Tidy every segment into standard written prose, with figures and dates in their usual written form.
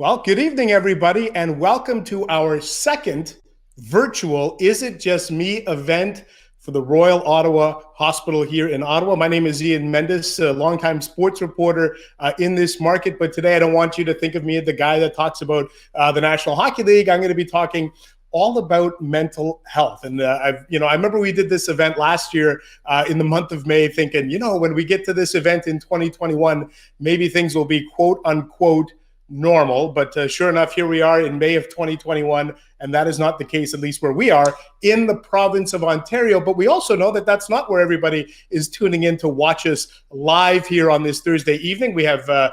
Well, good evening, everybody, and welcome to our second virtual Is It Just Me event for the Royal Ottawa Hospital here in Ottawa. My name is Ian Mendes, a longtime sports reporter in this market, but today I don't want you to think of me as the guy that talks about the National Hockey League. I'm going to be talking all about mental health. And I remember we did this event last year in the month of May thinking, when we get to this event in 2021, maybe things will be quote unquote normal. But sure enough, here we are in May of 2021, and that is not the case, at least where we are in the province of Ontario. But we also know that that's not where everybody is tuning in to watch us live here on this Thursday evening. We have a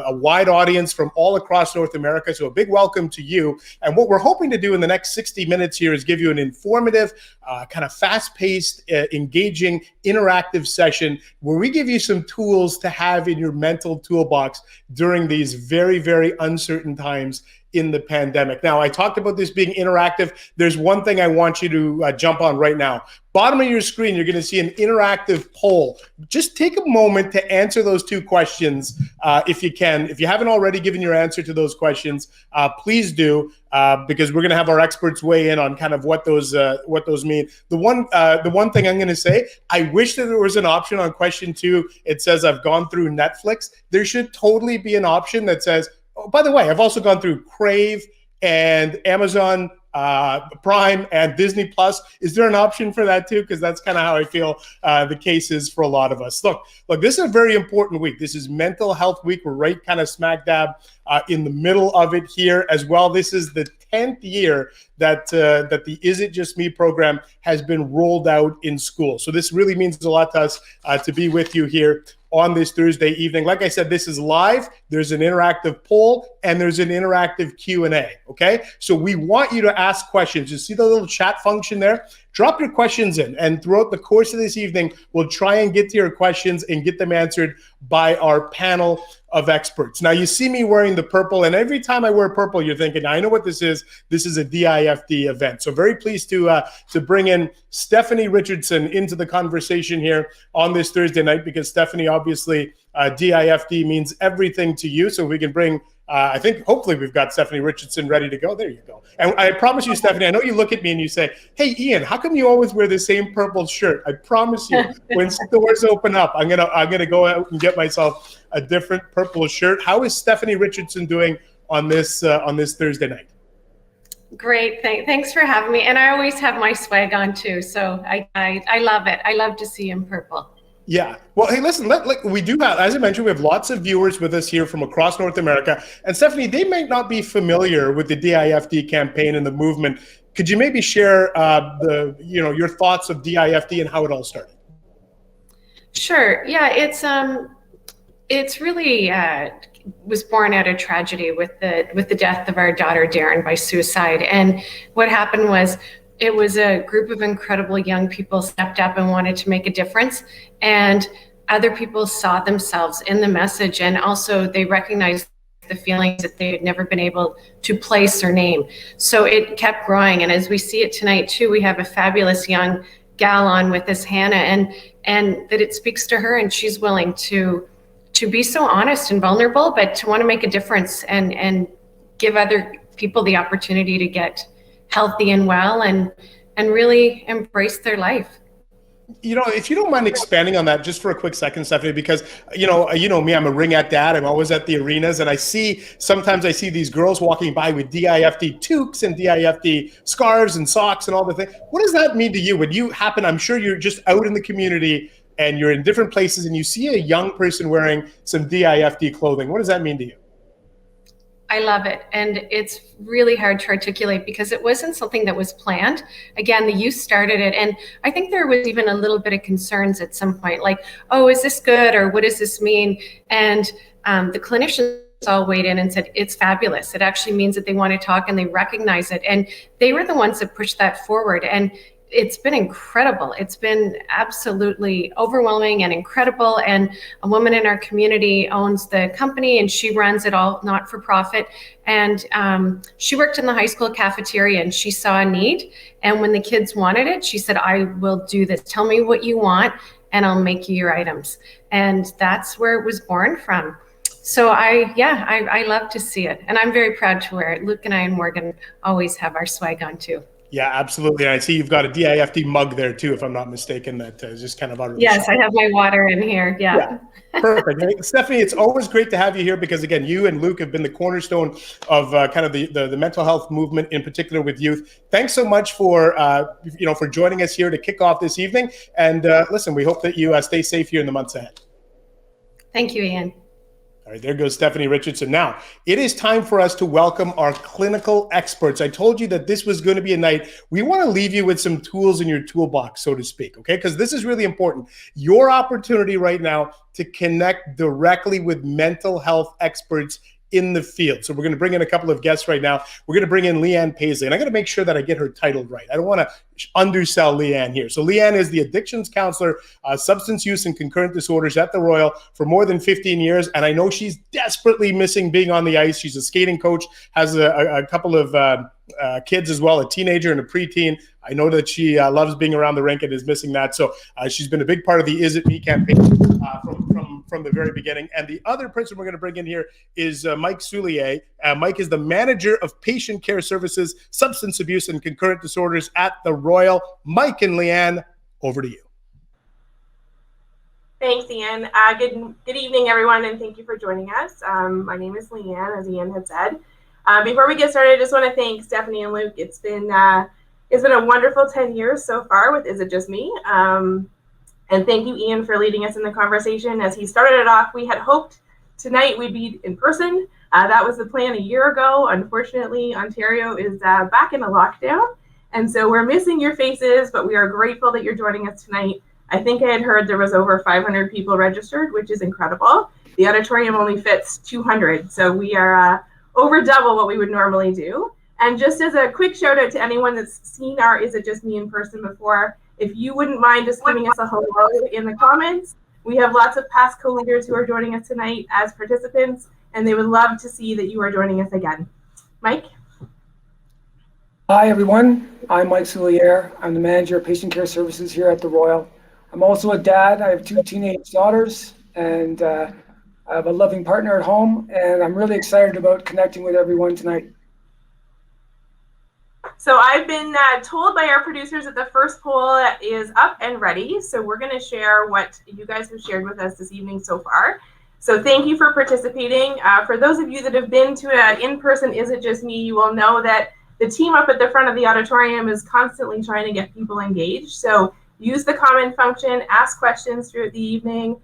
wide audience from all across North America, so a big welcome to you. And what we're hoping to do in the next 60 minutes here is give you an informative, kind of fast-paced, engaging, interactive session where we give you some tools to have in your mental toolbox during these very, very uncertain times in the pandemic. Now, I talked about this being interactive. There's one thing I want you to jump on right now. Bottom of your screen, you're going to see an interactive poll. Just take a moment to answer those two questions if you can. If you haven't already given your answer to those questions, please do, because we're going to have our experts weigh in on kind of what those mean. The one thing I'm going to say, I wish that there was an option on question 2. It says I've gone through Netflix. There should totally be an option that says, oh, by the way, I've also gone through Crave and Amazon Prime and Disney Plus. Is there an option for that too? Because that's kind of how I feel the case is for a lot of us. Look, this is a very important week. This is Mental Health Week. We're right kind of smack dab in the middle of it here as well. This is the 10th year that the Is It Just Me program has been rolled out in school. So this really means a lot to us to be with you here on this Thursday evening. Like I said, this is live. There's an interactive poll and there's an interactive Q&A, okay? So we want you to ask questions. You see the little chat function there? Drop your questions in, and throughout the course of this evening, we'll try and get to your questions and get them answered by our panel of experts. Now, you see me wearing the purple, and every time I wear purple, you're thinking, I know what this is. This is a DIFD event. So very pleased to bring in Stephanie Richardson into the conversation here on this Thursday night, because Stephanie, obviously, DIFD means everything to you. So we can bring I think hopefully we've got Stephanie Richardson ready to go. There you go. And I promise you, Stephanie, I know you look at me and you say, hey, Ian, how come you always wear the same purple shirt? I promise you, when doors open up, I'm gonna go out and get myself a different purple shirt. How is Stephanie Richardson doing on this Thursday night? Great, thanks for having me. And I always have my swag on too, so I love it. I love to see you in purple. Yeah. Well, hey, listen, we do have, as I mentioned, we have lots of viewers with us here from across North America. And Stephanie, they might not be familiar with the DIFD campaign and the movement. Could you maybe share your thoughts of DIFD and how it all started? Sure. Yeah, it's really was born out of tragedy with the death of our daughter Darren by suicide. And what happened was, it was a group of incredible young people stepped up and wanted to make a difference. And other people saw themselves in the message. And also they recognized the feelings that they had never been able to place or name. So it kept growing. And as we see it tonight too, we have a fabulous young gal on with us, Hannah, and that it speaks to her, and she's willing to be so honest and vulnerable, but to want to make a difference and give other people the opportunity to get healthy and well and really embrace their life. If you don't mind expanding on that just for a quick second, Stephanie, because you know me, I'm a ringette dad. I'm always at the arenas, and sometimes I see these girls walking by with DIFD toques and DIFD scarves and socks and all the things. What does that mean to you when you happen? I'm sure you're just out in the community and you're in different places and you see a young person wearing some DIFD clothing. What does that mean to you? I love it. And it's really hard to articulate because it wasn't something that was planned. Again, the youth started it. And I think there was even a little bit of concerns at some point, like, oh, is this good? Or what does this mean? And the clinicians all weighed in and said, it's fabulous. It actually means that they want to talk and they recognize it. And they were the ones that pushed that forward. And it's been incredible. It's been absolutely overwhelming and incredible. And a woman in our community owns the company and she runs it all not for profit. And she worked in the high school cafeteria and she saw a need. And when the kids wanted it, she said, I will do this. Tell me what you want and I'll make you your items. And that's where it was born from. So I love to see it, and I'm very proud to wear it. Luke and I and Morgan always have our swag on too. Yeah, absolutely. And I see you've got a DIFD mug there too, if I'm not mistaken, that is just kind of out of the Yes, shop. I have my water in here. Yeah. Perfect. Hey, Stephanie, it's always great to have you here because, again, you and Luke have been the cornerstone of kind of the mental health movement, in particular with youth. Thanks so much for for joining us here to kick off this evening. And listen, we hope that you stay safe here in the months ahead. Thank you, Ian. All right, there goes Stephanie Richardson. Now, it is time for us to welcome our clinical experts. I told you that this was going to be a night. We want to leave you with some tools in your toolbox, so to speak, okay? Because this is really important. Your opportunity right now to connect directly with mental health experts in the field. So we're going to bring in a couple of guests right now. We're going to bring in Leanne Paisley, and I'm going to make sure that I get her title right. I don't want to undersell Leanne here. So Leanne is the addictions counselor, substance use and concurrent disorders at the Royal for more than 15 years. And I know she's desperately missing being on the ice. She's a skating coach, has a couple of kids as well, a teenager and a preteen. I know that she loves being around the rink and is missing that. So she's been a big part of the Is It Me campaign from the very beginning. And the other person we're going to bring in here is Mike Coulier. Mike is the manager of patient care services, substance abuse and concurrent disorders at the Royal. Mike and Leanne, over to you. Thanks, Ian. Good evening, everyone, and thank you for joining us. My name is Leanne, as Ian had said. Before we get started, I just want to thank Stephanie and Luke. It's been a wonderful 10 years so far with Is It Just Me? And thank you, Ian, for leading us in the conversation. As he started it off, we had hoped tonight we'd be in person. That was the plan a year ago. Unfortunately, Ontario is back in a lockdown. And so we're missing your faces, but we are grateful that you're joining us tonight. I think I had heard there was over 500 people registered, which is incredible. The auditorium only fits 200. So we are over double what we would normally do. And just as a quick shout out to anyone that's seen our Is It Just Me in person before, if you wouldn't mind just giving us a hello in the comments. We have lots of past co-leaders who are joining us tonight as participants, and they would love to see that you are joining us again. Mike? Hi, everyone. I'm Mike Coulier. I'm the manager of patient care services here at the Royal. I'm also a dad. I have 2 teenage daughters, and I have a loving partner at home, and I'm really excited about connecting with everyone tonight. So I've been told by our producers that the first poll is up and ready. So we're going to share what you guys have shared with us this evening so far. So thank you for participating. For those of you that have been to an in-person Is It Just Me, you will know that the team up at the front of the auditorium is constantly trying to get people engaged. So use the comment function, ask questions throughout the evening.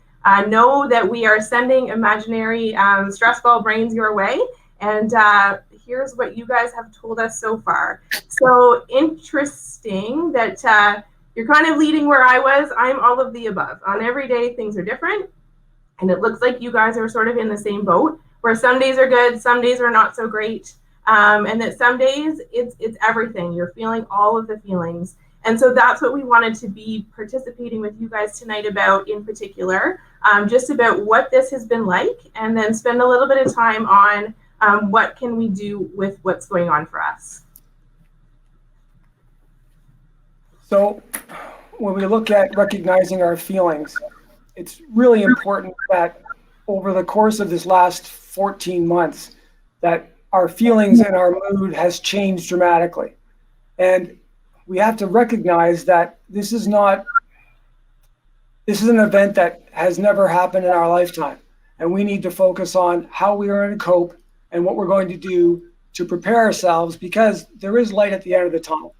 Know that we are sending imaginary stress ball brains your way. And here's what you guys have told us so far. So interesting that you're kind of leading where I was. I'm all of the above. On every day, things are different. And it looks like you guys are sort of in the same boat, where some days are good, some days are not so great. And that some days it's everything. You're feeling all of the feelings. And so that's what we wanted to be participating with you guys tonight about in particular, just about what this has been like, and then spend a little bit of time on what can we do with what's going on for us. So when we look at recognizing our feelings, it's really important that over the course of this last 14 months, that our feelings and our mood has changed dramatically. And we have to recognize that this is an event that has never happened in our lifetime. And we need to focus on how we are going to cope and what we're going to do to prepare ourselves, because there is light at the end of the tunnel.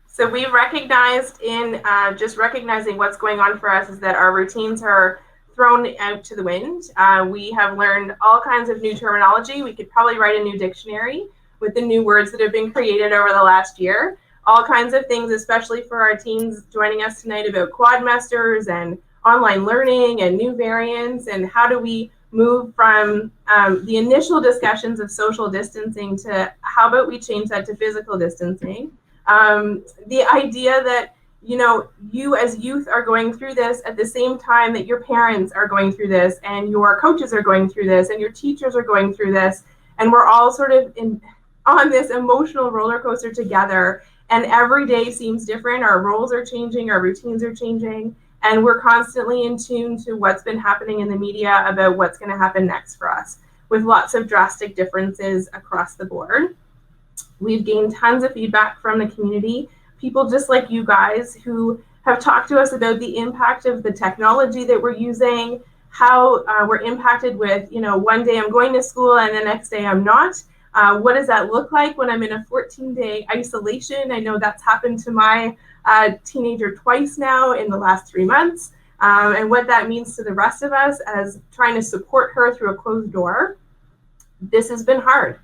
So we've recognized in just recognizing what's going on for us is that our routines are thrown out to the wind. We have learned all kinds of new terminology. We could probably write a new dictionary with the new words that have been created over the last year. All kinds of things, especially for our teens joining us tonight, about quadmesters and online learning and new variants, and how do we move from the initial discussions of social distancing to how about we change that to physical distancing. The idea that, you as youth are going through this at the same time that your parents are going through this, and your coaches are going through this, and your teachers are going through this, and we're all sort of on this emotional roller coaster together. And every day seems different. Our roles are changing, our routines are changing, and we're constantly in tune to what's been happening in the media about what's going to happen next for us, with lots of drastic differences across the board. We've gained tons of feedback from the community, people just like you guys who have talked to us about the impact of the technology that we're using, how we're impacted with, one day I'm going to school and the next day I'm not. What does that look like when I'm in a 14-day isolation? I know that's happened to my teenager twice now in the last 3 months, and what that means to the rest of us as trying to support her through a closed door. This has been hard.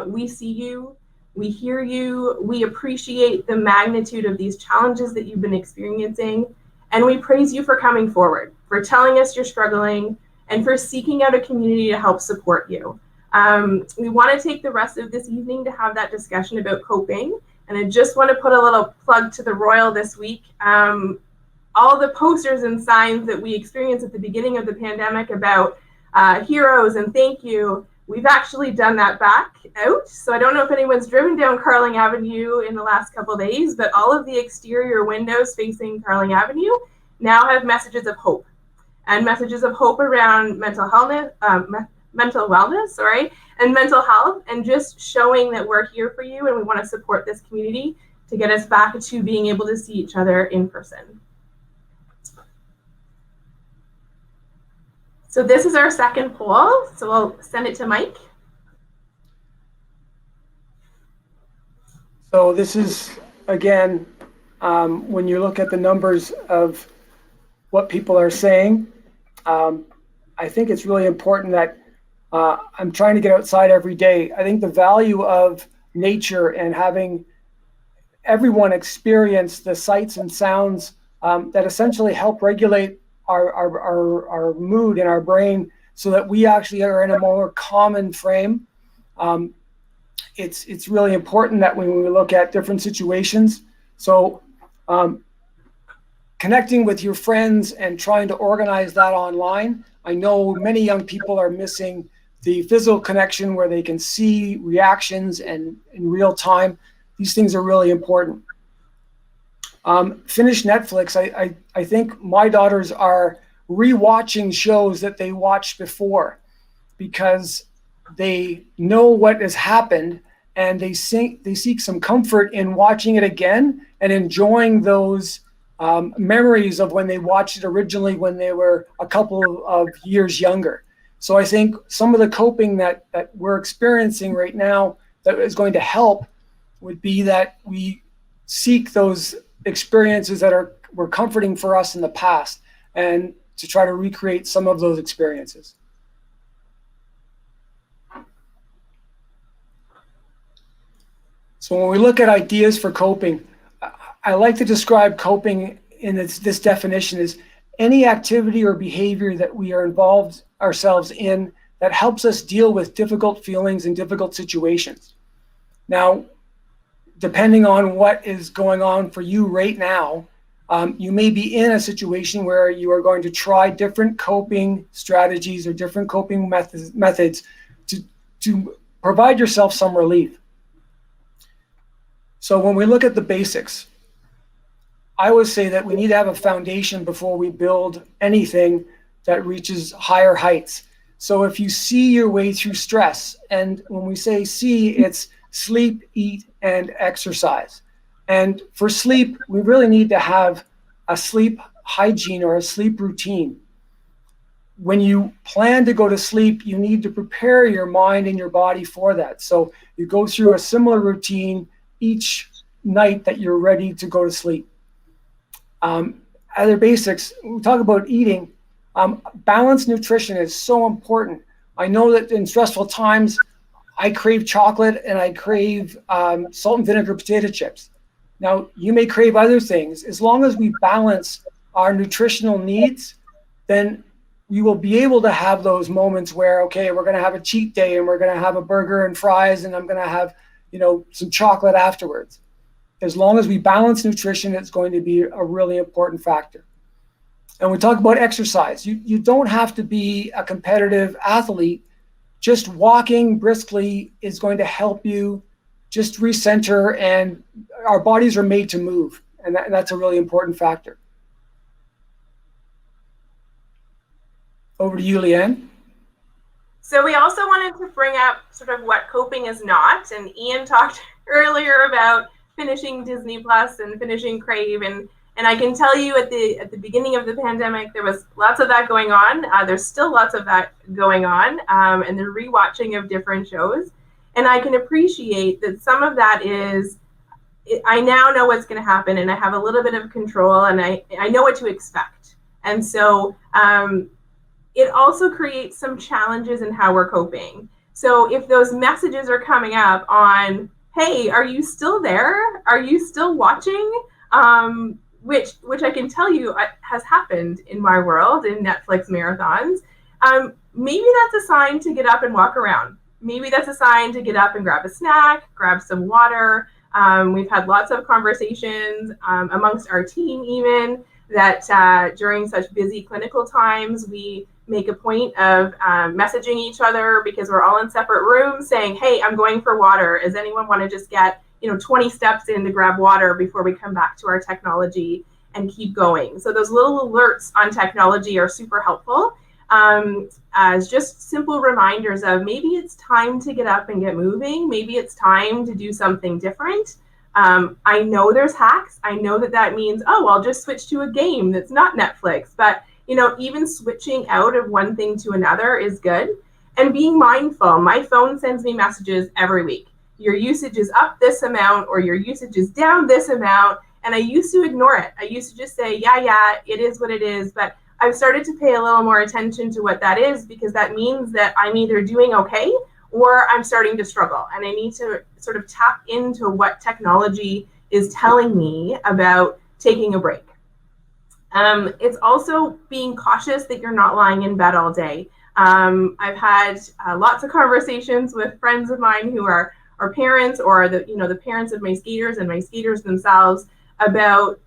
We see you, we hear you, we appreciate the magnitude of these challenges that you've been experiencing, and we praise you for coming forward, for telling us you're struggling, and for seeking out a community to help support you. We want to take the rest of this evening to have that discussion about coping, and I just want to put a little plug to the Royal this week. All the posters and signs that we experienced at the beginning of the pandemic about heroes and thank you, we've actually done that back out. So I don't know if anyone's driven down Carling Avenue in the last couple of days, but all of the exterior windows facing Carling Avenue now have messages of hope, and messages of hope around mental wellness, and mental health, and just showing that we're here for you and we want to support this community to get us back to being able to see each other in person. So this is our second poll, so we'll send it to Mike. So this is, again, when you look at the numbers of what people are saying, I think it's really important that I'm trying to get outside every day. I think the value of nature and having everyone experience the sights and sounds that essentially help regulate our mood in our brain so that we actually are in a more common frame. It's really important that when we look at different situations, so connecting with your friends and trying to organize that online. I know many young people are missing the physical connection where they can see reactions and in real time. These things are really important. Finish Netflix. I think my daughters are rewatching shows that they watched before because they know what has happened and they seek some comfort in watching it again and enjoying those memories of when they watched it originally when they were a couple of years younger. So I think some of the coping that we're experiencing right now that is going to help would be that we seek those experiences that were comforting for us in the past and to try to recreate some of those experiences. So when we look at ideas for coping, I like to describe coping in this definition as any activity or behavior that we are involved ourselves in that helps us deal with difficult feelings and difficult situations. Now, depending on what is going on for you right now, you may be in a situation where you are going to try different coping strategies or different coping methods to provide yourself some relief. So when we look at the basics, I would say that we need to have a foundation before we build anything that reaches higher heights. So if you see your way through stress, and when we say see, it's sleep, eat, and exercise. And for sleep, we really need to have a sleep hygiene or a sleep routine. When you plan to go to sleep, you need to prepare your mind and your body for that. So you go through a similar routine each night that you're ready to go to sleep. Other basics, we talk about eating. Balanced nutrition is so important. I know that in stressful times, I crave chocolate and I crave salt and vinegar potato chips. Now, you may crave other things. As long as we balance our nutritional needs, then we will be able to have those moments where, okay, we're going to have a cheat day and we're going to have a burger and fries and I'm going to have, some chocolate afterwards. As long as we balance nutrition, it's going to be a really important factor. And we talk about exercise. You don't have to be a competitive athlete. Just walking briskly is going to help you just recenter, and our bodies are made to move. And that's a really important factor. Over to you, Leanne. So we also wanted to bring up sort of what coping is not. And Ian talked earlier about finishing Disney Plus and finishing Crave. And I can tell you at the beginning of the pandemic, there was lots of that going on. There's still lots of that going on, and the rewatching of different shows. And I can appreciate that some of that is, I now know what's going to happen, and I have a little bit of control, and I know what to expect. And so it also creates some challenges in how we're coping. So if those messages are coming up on, hey, are you still there? Are you still watching? Which I can tell you has happened in my world in Netflix marathons. Maybe that's a sign to get up and walk around. Maybe that's a sign to get up and grab a snack, grab some water. We've had lots of conversations amongst our team even that during such busy clinical times, we make a point of messaging each other because we're all in separate rooms saying, hey, I'm going for water. Does anyone want to just get 20 steps in to grab water before we come back to our technology and keep going? So those little alerts on technology are super helpful as just simple reminders of maybe it's time to get up and get moving. Maybe it's time to do something different. I know there's hacks. I know that means, oh, I'll just switch to a game that's not Netflix. But even switching out of one thing to another is good. And being mindful. My phone sends me messages every week. Your usage is up this amount, or your usage is down this amount. And I used to ignore it. I used to just say, yeah, it is what it is. But I've started to pay a little more attention to what that is, because that means that I'm either doing okay or I'm starting to struggle. And I need to sort of tap into what technology is telling me about taking a break. It's also being cautious that you're not lying in bed all day. I've had lots of conversations with friends of mine who are parents, or the parents of my skaters and my skaters themselves, about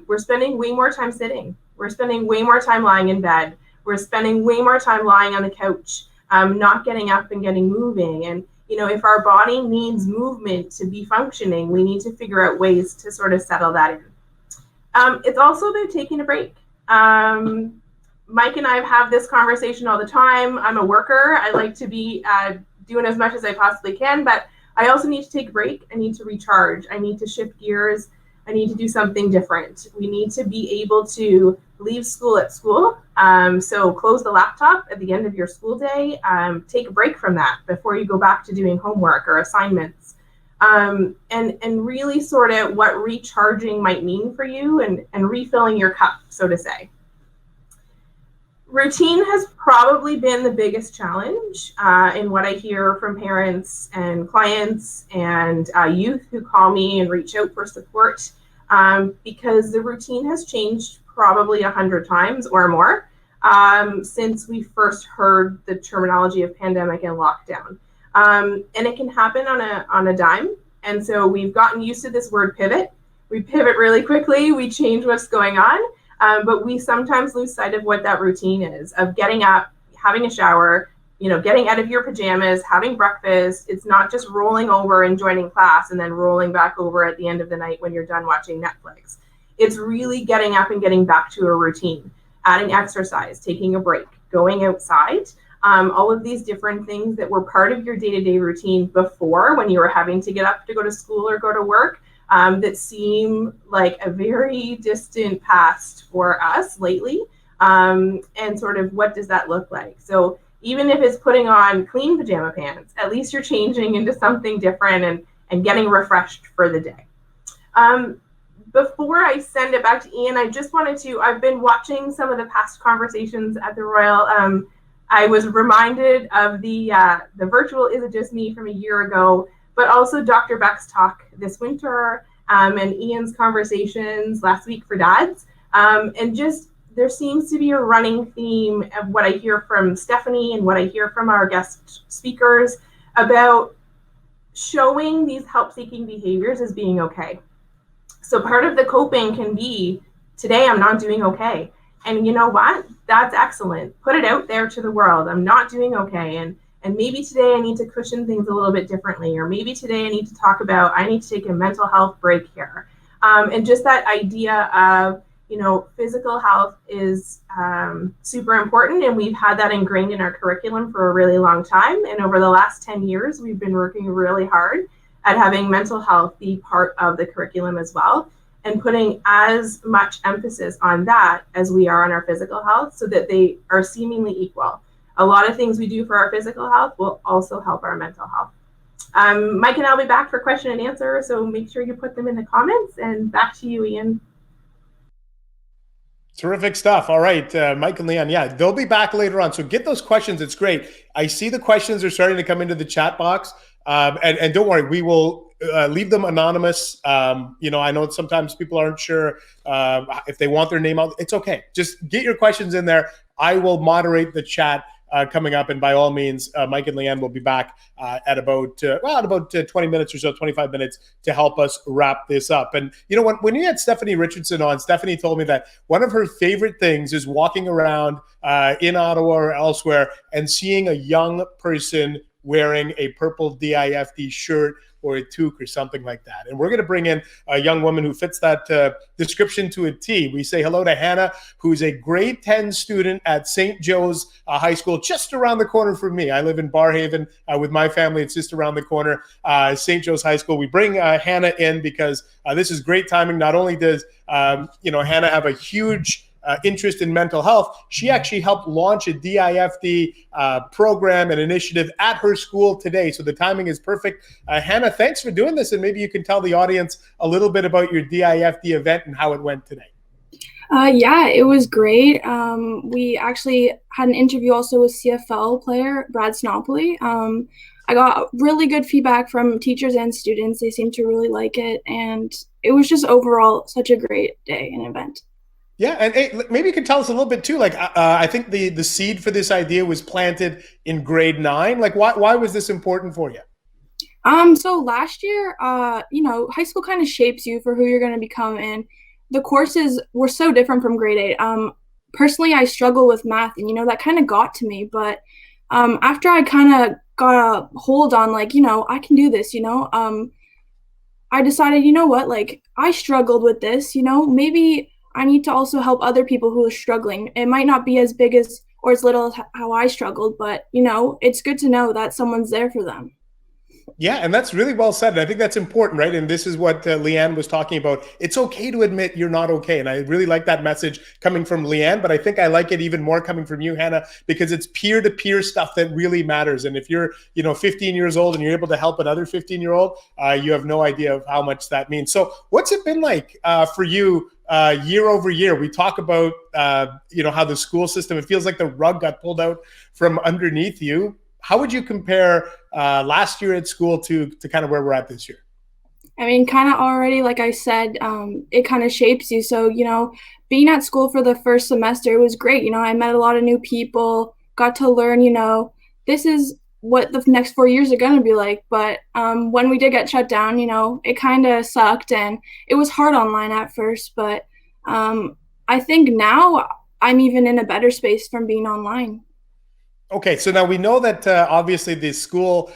we're spending way more time sitting. We're spending way more time lying in bed. We're spending way more time lying on the couch, not getting up and getting moving. And if our body needs movement to be functioning, we need to figure out ways to sort of settle that in. It's also about taking a break. Mike and I have this conversation all the time. I'm a worker. I like to be doing as much as I possibly can, but I also need to take a break. I need to recharge. I need to shift gears. I need to do something different. We need to be able to leave school at school. So close the laptop at the end of your school day. Take a break from that before you go back to doing homework or assignments. And really sort of what recharging might mean for you, and refilling your cup, so to say. Routine has probably been the biggest challenge in what I hear from parents and clients and youth who call me and reach out for support, because the routine has changed probably 100 times or more since we first heard the terminology of pandemic and lockdown. And it can happen on a dime. And so we've gotten used to this word pivot. We pivot really quickly. We change what's going on. But we sometimes lose sight of what that routine is, of getting up, having a shower, getting out of your pajamas, having breakfast. It's not just rolling over and joining class and then rolling back over at the end of the night when you're done watching Netflix. It's really getting up and getting back to a routine, adding exercise, taking a break, going outside. All of these different things that were part of your day-to-day routine before, when you were having to get up to go to school or go to work, that seem like a very distant past for us lately. And sort of what does that look like? So even if it's putting on clean pajama pants, at least you're changing into something different and getting refreshed for the day. Before I send it back to Ian, I just wanted to, I've been watching some of the past conversations at the Royal. I was reminded of the virtual Is It Just Me from a year ago, but also Dr. Beck's talk this winter, and Ian's conversations last week for dads. And just, there seems to be a running theme of what I hear from Stephanie and what I hear from our guest speakers about showing these help-seeking behaviors as being okay. So part of the coping can be, today I'm not doing okay. And you know what? That's excellent. Put it out there to the world. I'm not doing okay. And maybe today I need to cushion things a little bit differently, or maybe today I need to talk about, I need to take a mental health break here. And just that idea of, physical health is super important, and we've had that ingrained in our curriculum for a really long time. And over the last 10 years, we've been working really hard at having mental health be part of the curriculum as well, and putting as much emphasis on that as we are on our physical health, so that they are seemingly equal. A lot of things we do for our physical health will also help our mental health. Mike and I'll be back for question and answer, so make sure you put them in the comments, and back to you, Ian. Terrific stuff. All right, Mike and Leanne, yeah, they'll be back later on. So get those questions. It's great. I see the questions are starting to come into the chat box. And don't worry, we will leave them anonymous. I know sometimes people aren't sure if they want their name out. It's okay. Just get your questions in there. I will moderate the chat coming up, and by all means, Mike and Leanne will be back at about 20 minutes or so, 25 minutes, to help us wrap this up. And when you had Stephanie Richardson on, Stephanie told me that one of her favorite things is walking around in Ottawa or elsewhere and seeing a young person wearing a purple DIFD shirt or a toque or something like that. And we're going to bring in a young woman who fits that description to a T. We say hello to Hannah, who's a grade 10 student at St. Joe's High School, just around the corner from me. I live in Barhaven with my family. It's just around the corner, St. Joe's High School. We bring Hannah in because this is great timing. Not only does Hannah have a huge interest in mental health, she actually helped launch a DIFD program and initiative at her school today. So the timing is perfect. Hannah, thanks for doing this. And maybe you can tell the audience a little bit about your DIFD event and how it went today. Yeah, it was great. We actually had an interview also with CFL player Brad Snopley. I got really good feedback from teachers and students. They seemed to really like it. And it was just overall such a great day and event. Yeah, and hey, maybe you could tell us a little bit too. Like, I think the seed for this idea was planted in grade 9. Like, why was this important for you? So last year, high school kind of shapes you for who you're going to become, and the courses were so different from grade 8. Personally, I struggle with math, and that kind of got to me. But after I kind of got a hold on, I can do this. I decided, like, I struggled with this. Maybe I need to also help other people who are struggling. It might not be as big as or as little as how I struggled, but, it's good to know that someone's there for them. Yeah, and that's really well said. And I think that's important, right? And this is what Leanne was talking about. It's okay to admit you're not okay. And I really like that message coming from Leanne, but I think I like it even more coming from you, Hannah, because it's peer-to-peer stuff that really matters. And if you're, 15 years old and you're able to help another 15-year-old, you have no idea of how much that means. So what's it been like for you year over year? We talk about, how the school system, it feels like the rug got pulled out from underneath you. How would you compare last year at school to kind of where we're at this year? I mean, kind of already, like I said, it kind of shapes you. So, being at school for the first semester, it was great. I met a lot of new people, got to learn, this is what the next 4 years are going to be like. But when we did get shut down, it kind of sucked, and it was hard online at first. But I think now I'm even in a better space from being online. Okay, so now we know that obviously the school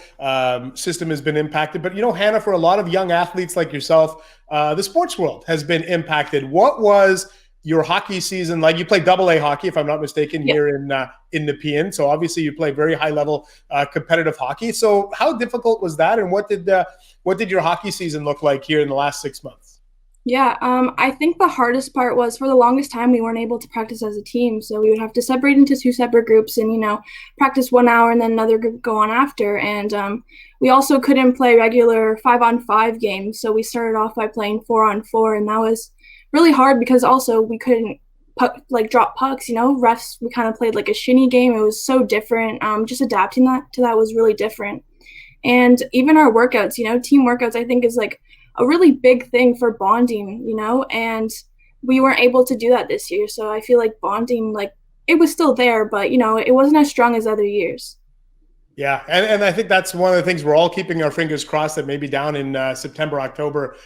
system has been impacted, but Hannah, for a lot of young athletes like yourself, the sports world has been impacted. What was your hockey season like? You played AA hockey, if I'm not mistaken, yeah, here in Nepean. So obviously you play very high level competitive hockey. So how difficult was that, and what did your hockey season look like here in the last 6 months? Yeah, I think the hardest part was for the longest time we weren't able to practice as a team. So we would have to separate into 2 separate groups and, practice 1 hour and then another group go on after. And we also couldn't play regular 5-on-5 games. So we started off by playing 4-on-4, and that was really hard because also we couldn't drop pucks, refs, we kind of played like a shinny game. It was so different. Just adapting to that was really different. And even our workouts, team workouts, I think is like a really big thing for bonding, and we weren't able to do that this year. So I feel like bonding, it was still there, but, it wasn't as strong as other years. Yeah, and I think that's one of the things we're all keeping our fingers crossed that maybe down in September, October,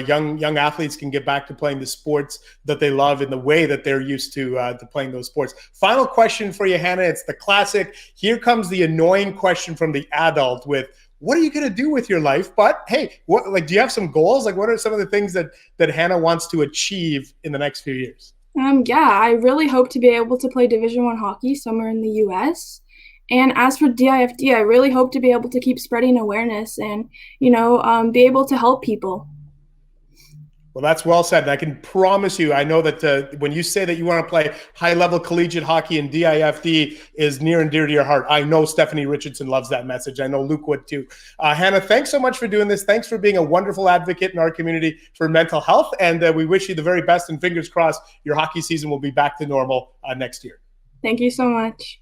young athletes can get back to playing the sports that they love in the way that they're used to playing those sports. Final question for you, Hannah. It's the classic. Here comes the annoying question from the adult with, what are you going to do with your life? But hey, do you have some goals? Like, what are some of the things that Hannah wants to achieve in the next few years? Yeah, I really hope to be able to play Division I hockey somewhere in the U.S. And as for DIFD, I really hope to be able to keep spreading awareness and, be able to help people. Well, that's well said. And I can promise you, I know that when you say that you want to play high-level collegiate hockey and DIFD is near and dear to your heart, I know Stephanie Richardson loves that message. I know Luke would too. Hannah, thanks so much for doing this. Thanks for being a wonderful advocate in our community for mental health. And we wish you the very best, and fingers crossed your hockey season will be back to normal next year. Thank you so much.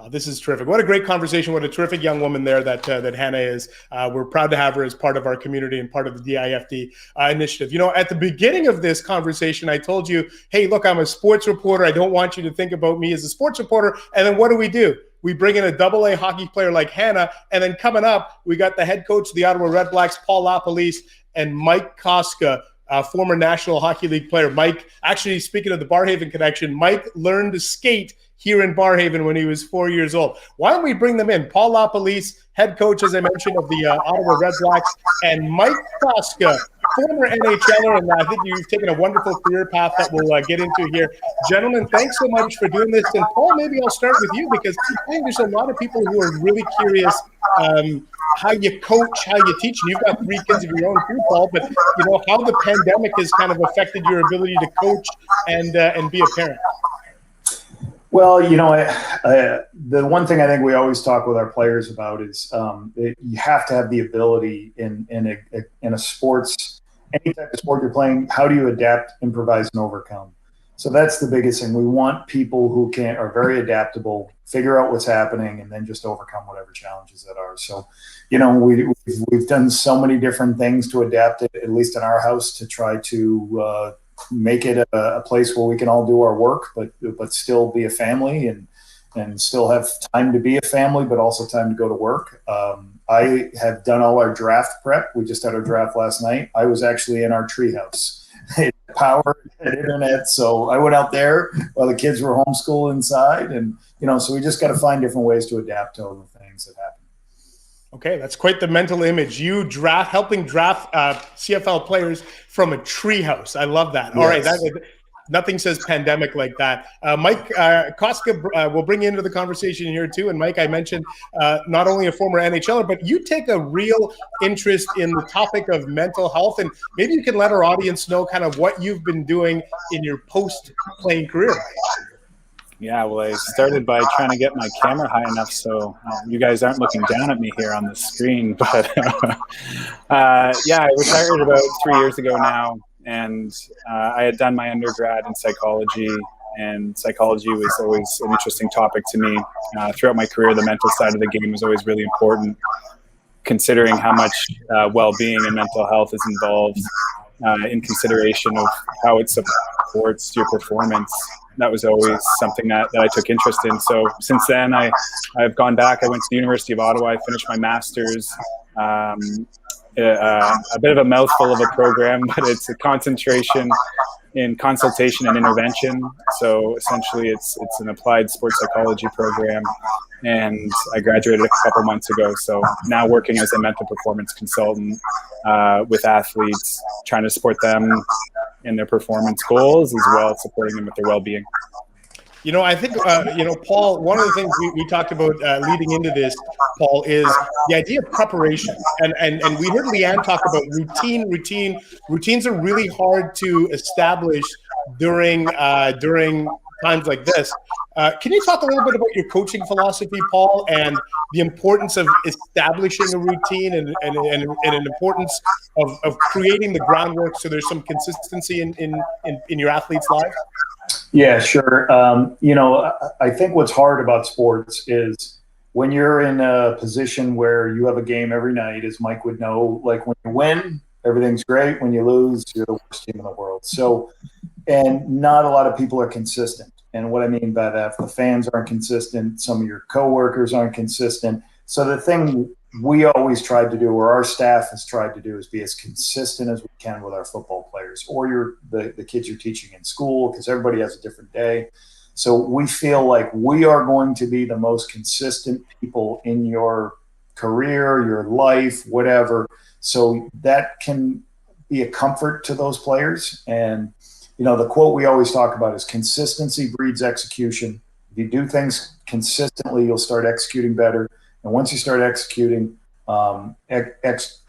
This is terrific. What a great conversation. What a terrific young woman there that Hannah is. We're proud to have her as part of our community and part of the DIFD initiative. At the beginning of this conversation, I told you, hey, look, I'm a sports reporter. I don't want you to think about me as a sports reporter. And then what do? We bring in a AA hockey player like Hannah. And then coming up, we got the head coach of the Ottawa REDBLACKS, Paul Lapolice, and Mike Kostka, former National Hockey League player. Mike, actually, speaking of the Barrhaven connection, Mike learned to skate here in Barrhaven when he was 4 years old. Why don't we bring them in? Paul Lapolice, head coach, as I mentioned, of the Ottawa REDBLACKS, and Mike Kostka, former NHLer, and I think you've taken a wonderful career path that we'll get into here. Gentlemen, thanks so much for doing this. And Paul, maybe I'll start with you, because I think there's a lot of people who are really curious how you coach, how you teach. You've got 3 kids of your own too, Paul, but how the pandemic has kind of affected your ability to coach and be a parent. Well, the one thing I think we always talk with our players about is you have to have the ability in a sports, any type of sport you're playing. How do you adapt, improvise, and overcome? So that's the biggest thing. We want people who are very adaptable, figure out what's happening, and then just overcome whatever challenges that are. So, we've done so many different things to adapt it, at least in our house, to try to make it a place where we can all do our work, but still be a family and still have time to be a family, but also time to go to work. I have done all our draft prep. We just had our draft last night. I was actually in our treehouse. It had power, it had internet, so I went out there while the kids were homeschooled inside, and so we just got to find different ways to adapt to all the things that happen. Okay, that's quite the mental image. You helping draft CFL players from a treehouse. I love that. All right, nothing says pandemic like that. Mike Kostka, we'll bring you into the conversation here too. And Mike, I mentioned not only a former NHLer, but you take a real interest in the topic of mental health. And maybe you can let our audience know kind of what you've been doing in your post-playing career. Yeah, well, I started by trying to get my camera high enough so you guys aren't looking down at me here on the screen. But I retired about 3 years ago now, and I had done my undergrad in psychology, and psychology was always an interesting topic to me. Throughout my career, the mental side of the game was always really important, considering how much well-being and mental health is involved in consideration of how it supports your performance. That was always something that I took interest in. So since then, I've gone back. I went to the University of Ottawa. I finished my master's. A bit of a mouthful of a program, but it's a concentration in consultation and intervention. So essentially, it's an applied sports psychology program. And I graduated a couple months ago. So now working as a mental performance consultant with athletes, trying to support them in their performance goals, as well as supporting them with their well-being. I think, Paul, one of the things we talked about leading into this, Paul, is the idea of preparation. And we heard Leanne talk about routine. Routines are really hard to establish during times like this. Can you talk a little bit about your coaching philosophy, Paul, and the importance of establishing a routine and an importance of creating the groundwork so there's some consistency in your athletes' lives? Yeah, sure. I think what's hard about sports is when you're in a position where you have a game every night, as Mike would know, like when you win, everything's great. When you lose, you're the worst team in the world. So, and not a lot of people are consistent. And what I mean by that, the fans aren't consistent. Some of your coworkers aren't consistent. So the thing we always tried to do, or our staff has tried to do, is be as consistent as we can with our football players or the kids you're teaching in school, because everybody has a different day. So we feel like we are going to be the most consistent people in your career, your life, whatever. So that can be a comfort to those players. And, you know, the quote we always talk about is consistency breeds execution. If you do things consistently, you'll start executing better. And once you start executing,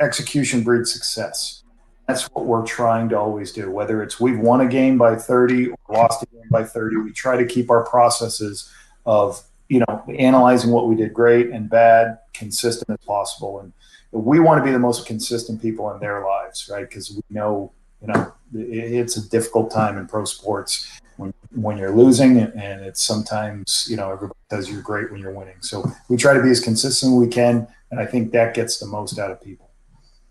execution breeds success. That's what we're trying to always do. Whether it's we've won a game by 30 or lost a game by 30, we try to keep our processes of, you know, analyzing what we did great and bad consistent as possible. And we want to be the most consistent people in their lives, right? Because we know, you know, it's a difficult time in pro sports when you're losing, and it's sometimes, you know, everybody says you're great when you're winning. So we try to be as consistent as we can, and I think that gets the most out of people.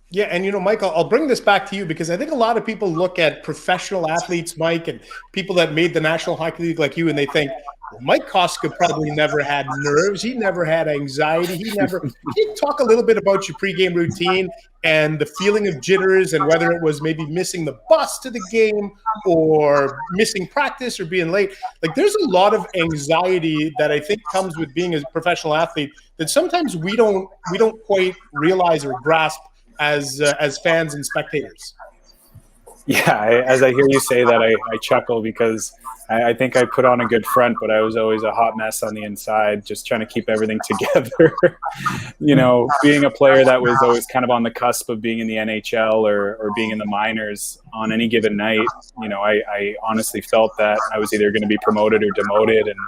Yeah, and you know, Mike, I'll bring this back to you because I think a lot of people look at professional athletes, Mike, and people that made the National Hockey League like you, and they think, well, Mike Kostka probably never had nerves. He never had anxiety. Can you talk a little bit about your pregame routine and the feeling of jitters and whether it was maybe missing the bus to the game or missing practice or being late? Like, there's a lot of anxiety that I think comes with being a professional athlete that sometimes we don't quite realize or grasp as fans and spectators. Yeah, as I hear you say that, I chuckle because I think I put on a good front, but I was always a hot mess on the inside, just trying to keep everything together. You know, being a player that was always kind of on the cusp of being in the NHL or being in the minors on any given night, you know, I honestly felt that I was either going to be promoted or demoted, and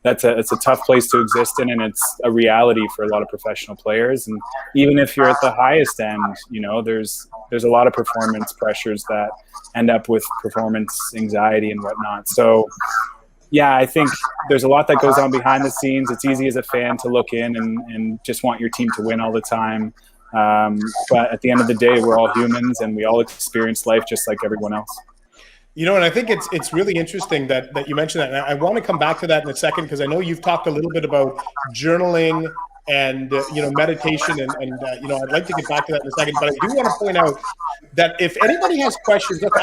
it's a tough place to exist in, and it's a reality for a lot of professional players. And even if you're at the highest end, you know, there's a lot of performance pressures that end up with performance anxiety and whatnot. So yeah, I think there's a lot that goes on behind the scenes. It's easy as a fan to look in and just want your team to win all the time. But at the end of the day, we're all humans and we all experience life just like everyone else. You know, and I think it's really interesting that you mentioned that. And I want to come back to that in a second because I know you've talked a little bit about journaling and you know, meditation, and you know, I'd like to get back to that in a second. But I do want to point out that if anybody has questions, look,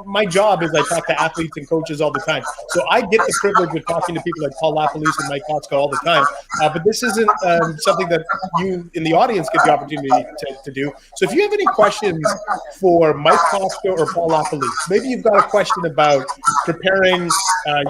my job is I talk to athletes and coaches all the time, so I get the privilege of talking to people like Paul Lapolice and Mike Kostka all the time. But this isn't something that you in the audience get the opportunity to do. So if you have any questions for Mike Kostka or Paul Lapolice, maybe you've got a question about preparing.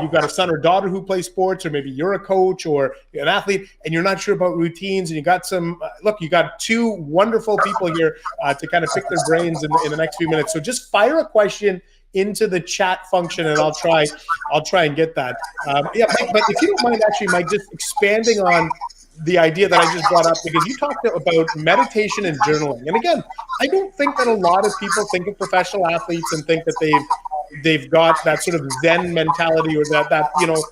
You've got a son or daughter who plays sports, or maybe you're a coach or an athlete, and you're not sure about routines, and you got some look, you got two wonderful people here to kind of pick their brains in the next few minutes. So just fire a question into the chat function, and I'll try and get that. Yeah, Mike, but if you don't mind, actually, Mike, just expanding on the idea that I just brought up, because you talked about meditation and journaling. And again, I don't think that a lot of people think of professional athletes and think that they've got that sort of Zen mentality, or that you know,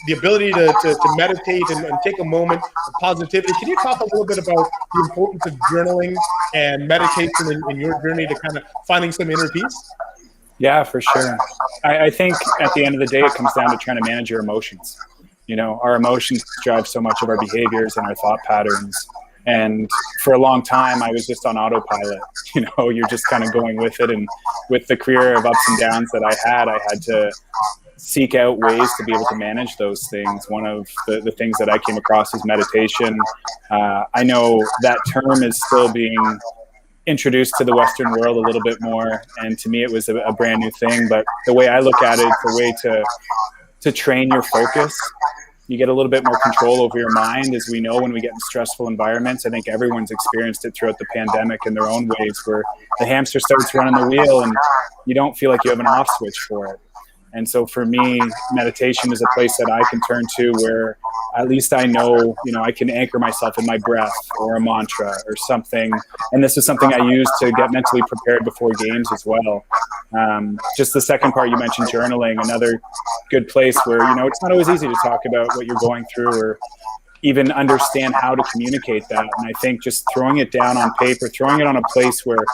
the ability to meditate and take a moment of positivity. Can you talk a little bit about the importance of journaling and meditation in your journey to kind of finding some inner peace? Yeah, for sure. I think at the end of the day, it comes down to trying to manage your emotions. You know, our emotions drive so much of our behaviors and our thought patterns. And for a long time, I was just on autopilot. You know, you're just kind of going with it. And with the career of ups and downs that I had to seek out ways to be able to manage those things. One of the things that I came across is meditation. I know that term is still being introduced to the Western world a little bit more. And to me, it was a brand new thing. But the way I look at it, it's a way to train your focus. You get a little bit more control over your mind. As we know, when we get in stressful environments, I think everyone's experienced it throughout the pandemic in their own ways, where the hamster starts running the wheel and you don't feel like you have an off switch for it. And so for me, meditation is a place that I can turn to where at least I know, you know, I can anchor myself in my breath or a mantra or something. And this is something I use to get mentally prepared before games as well. Just the second part you mentioned, journaling, another good place where, you know, it's not always easy to talk about what you're going through or even understand how to communicate that. And I think just throwing it down on paper, throwing it on a place where,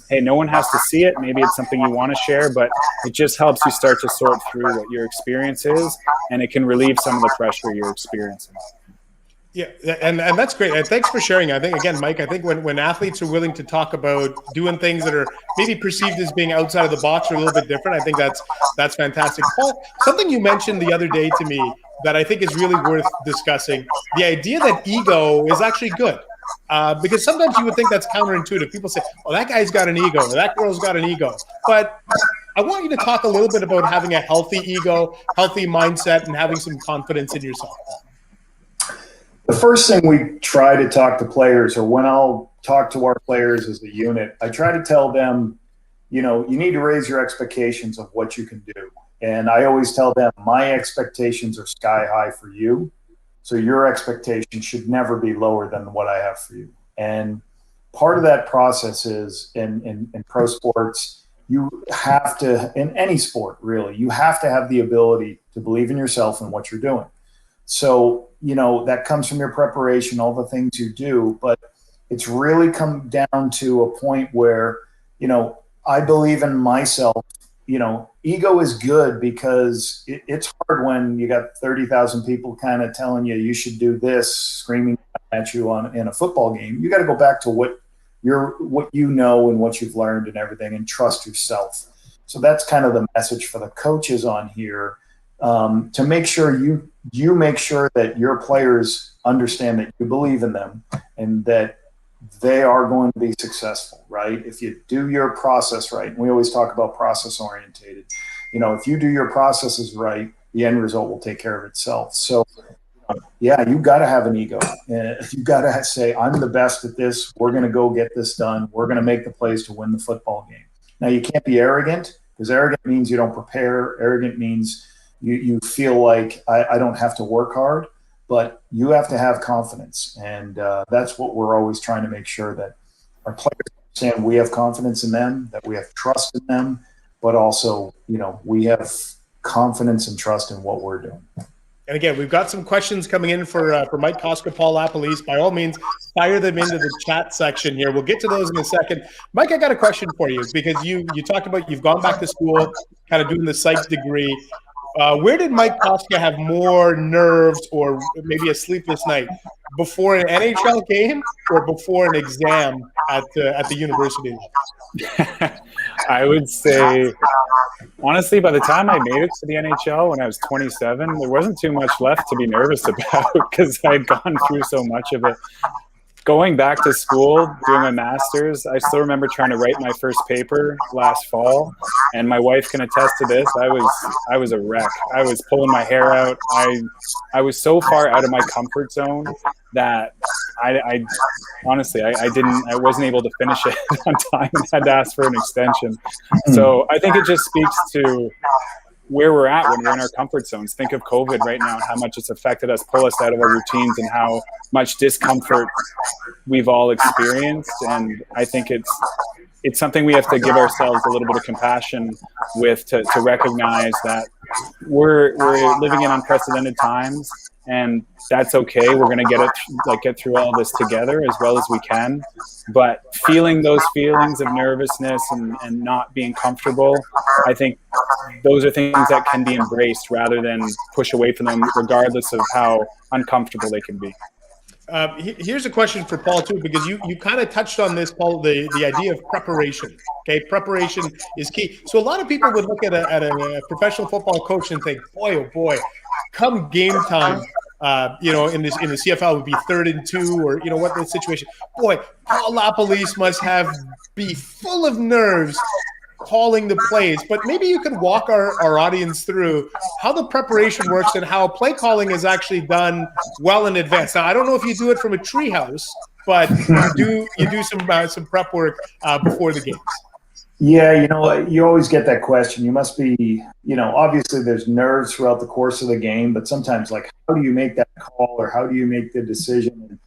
hey, no one has to see it. Maybe it's something you want to share, but it just helps you start to sort through what your experience is, and it can relieve some of the pressure you're experiencing. Yeah, and that's great. And thanks for sharing. I think, again, Mike, I think when athletes are willing to talk about doing things that are maybe perceived as being outside of the box or a little bit different, I think that's fantastic. Paul, something you mentioned the other day to me that I think is really worth discussing, the idea that ego is actually good. Because sometimes you would think that's counterintuitive. People say, oh, that guy's got an ego, or that girl's got an ego. But I want you to talk a little bit about having a healthy ego, healthy mindset, and having some confidence in yourself, Paul. The first thing we try to talk to players, or when I'll talk to our players as a unit, I try to tell them, you need to raise your expectations of what you can do. And I always tell them, my expectations are sky high for you. So your expectations should never be lower than what I have for you. And part of that process is in pro sports, you have to, in any sport really, you have to have the ability to believe in yourself and what you're doing. So, that comes from your preparation, all the things you do, but it's really come down to a point where, I believe in myself. Ego is good because it's hard when you got 30,000 people kind of telling you should do this, screaming at you in a football game. You got to go back to what you know and what you've learned and everything, and trust yourself. So that's kind of the message for the coaches on here, to make sure you make sure that your players understand that you believe in them and that they are going to be successful, right? If you do your process right, and we always talk about process orientated, if you do your processes right, the end result will take care of itself. So yeah, you got to have an ego. You got to say, I'm the best at this. We're going to go get this done. We're going to make the plays to win the football game. Now, you can't be arrogant, because arrogant means you don't prepare. Arrogant means you feel like I don't have to work hard, but you have to have confidence. And that's what we're always trying to make sure, that our players understand we have confidence in them, that we have trust in them, but also, we have confidence and trust in what we're doing. And again, we've got some questions coming in for Mike Kostka, Paul Lapolice. By all means, fire them into the chat section here. We'll get to those in a second. Mike, I got a question for you, because you talked about you've gone back to school, kind of doing the psych degree. Where did Mike Kostka have more nerves or maybe a sleepless night? Before an NHL game or before an exam at the university level? I would say, honestly, by the time I made it to the NHL when I was 27, there wasn't too much left to be nervous about, because I had gone through so much of it. Going back to school, doing my master's, I still remember trying to write my first paper last fall, and my wife can attest to this. I was a wreck. I was pulling my hair out. I was so far out of my comfort zone that I honestly wasn't able to finish it on time and had to ask for an extension. So I think it just speaks to where we're at when we're in our comfort zones. Think of COVID right now and how much it's affected us, pull us out of our routines, and how much discomfort we've all experienced. And I think it's something we have to give ourselves a little bit of compassion with, to recognize that we're living in unprecedented times, and that's okay. We're going to get through all this together as well as we can. But feeling those feelings of nervousness and not being comfortable, I think those are things that can be embraced rather than push away from them, regardless of how uncomfortable they can be. Here's a question for Paul too, because you kind of touched on this, Paul, the idea of preparation. Okay, preparation is key. So a lot of people would look at a professional football coach and think, boy, oh boy, come game time, in the CFL it would be 3rd and 2, or what the situation. Boy, Paul Lapolice must be full of nerves calling the plays. But maybe you could walk our audience through how the preparation works and how play calling is actually done well in advance. Now, I don't know if you do it from a treehouse, but you do some prep work before the games. Yeah, you always get that question. You must be, obviously there's nerves throughout the course of the game, but sometimes, like, how do you make that call, or how do you make the decision?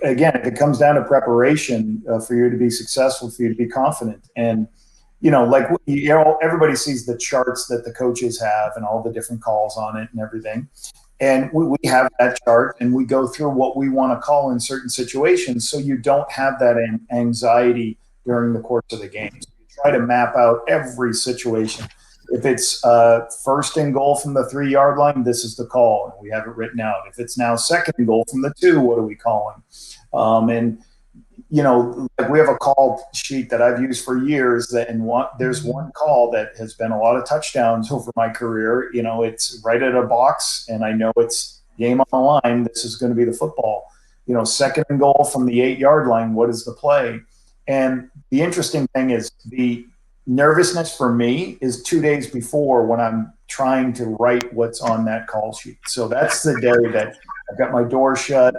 Again, if it comes down to preparation for you to be successful, for you to be confident. And everybody sees the charts that the coaches have and all the different calls on it and everything. And we have that chart, and we go through what we want to call in certain situations, so you don't have that anxiety during the course of the game. So you try to map out every situation if it's first and goal from the 3-yard line, this is the call, and we have it written out. If it's now second and goal from the 2, what are we calling? And you know, like we have a call sheet that I've used for years there's one call that has been a lot of touchdowns over my career. You know, it's right at a box and I know it's game on the line. This is going to be the football. You know, second and goal from the 8-yard line. What is the play? And the interesting thing is the nervousness for me is 2 days before when I'm trying to write what's on that call sheet. So that's the day that I've got my door shut.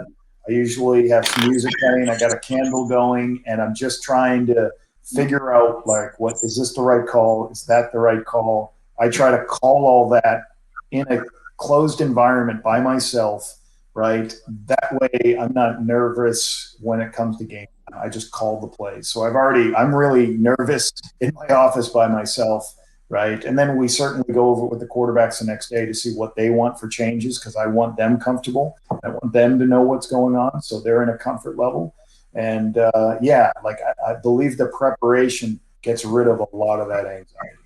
I usually have some music playing. I got a candle going, and I'm just trying to figure out, like, what is this the right call? Is that the right call? I try to call all that in a closed environment by myself, right? That way I'm not nervous when it comes to game. I just call the plays. So I'm really nervous in my office by myself, right? And then we certainly go over it with the quarterbacks the next day to see what they want for changes, because I want them comfortable. I want them to know what's going on, so they're in a comfort level. And I believe the preparation gets rid of a lot of that anxiety.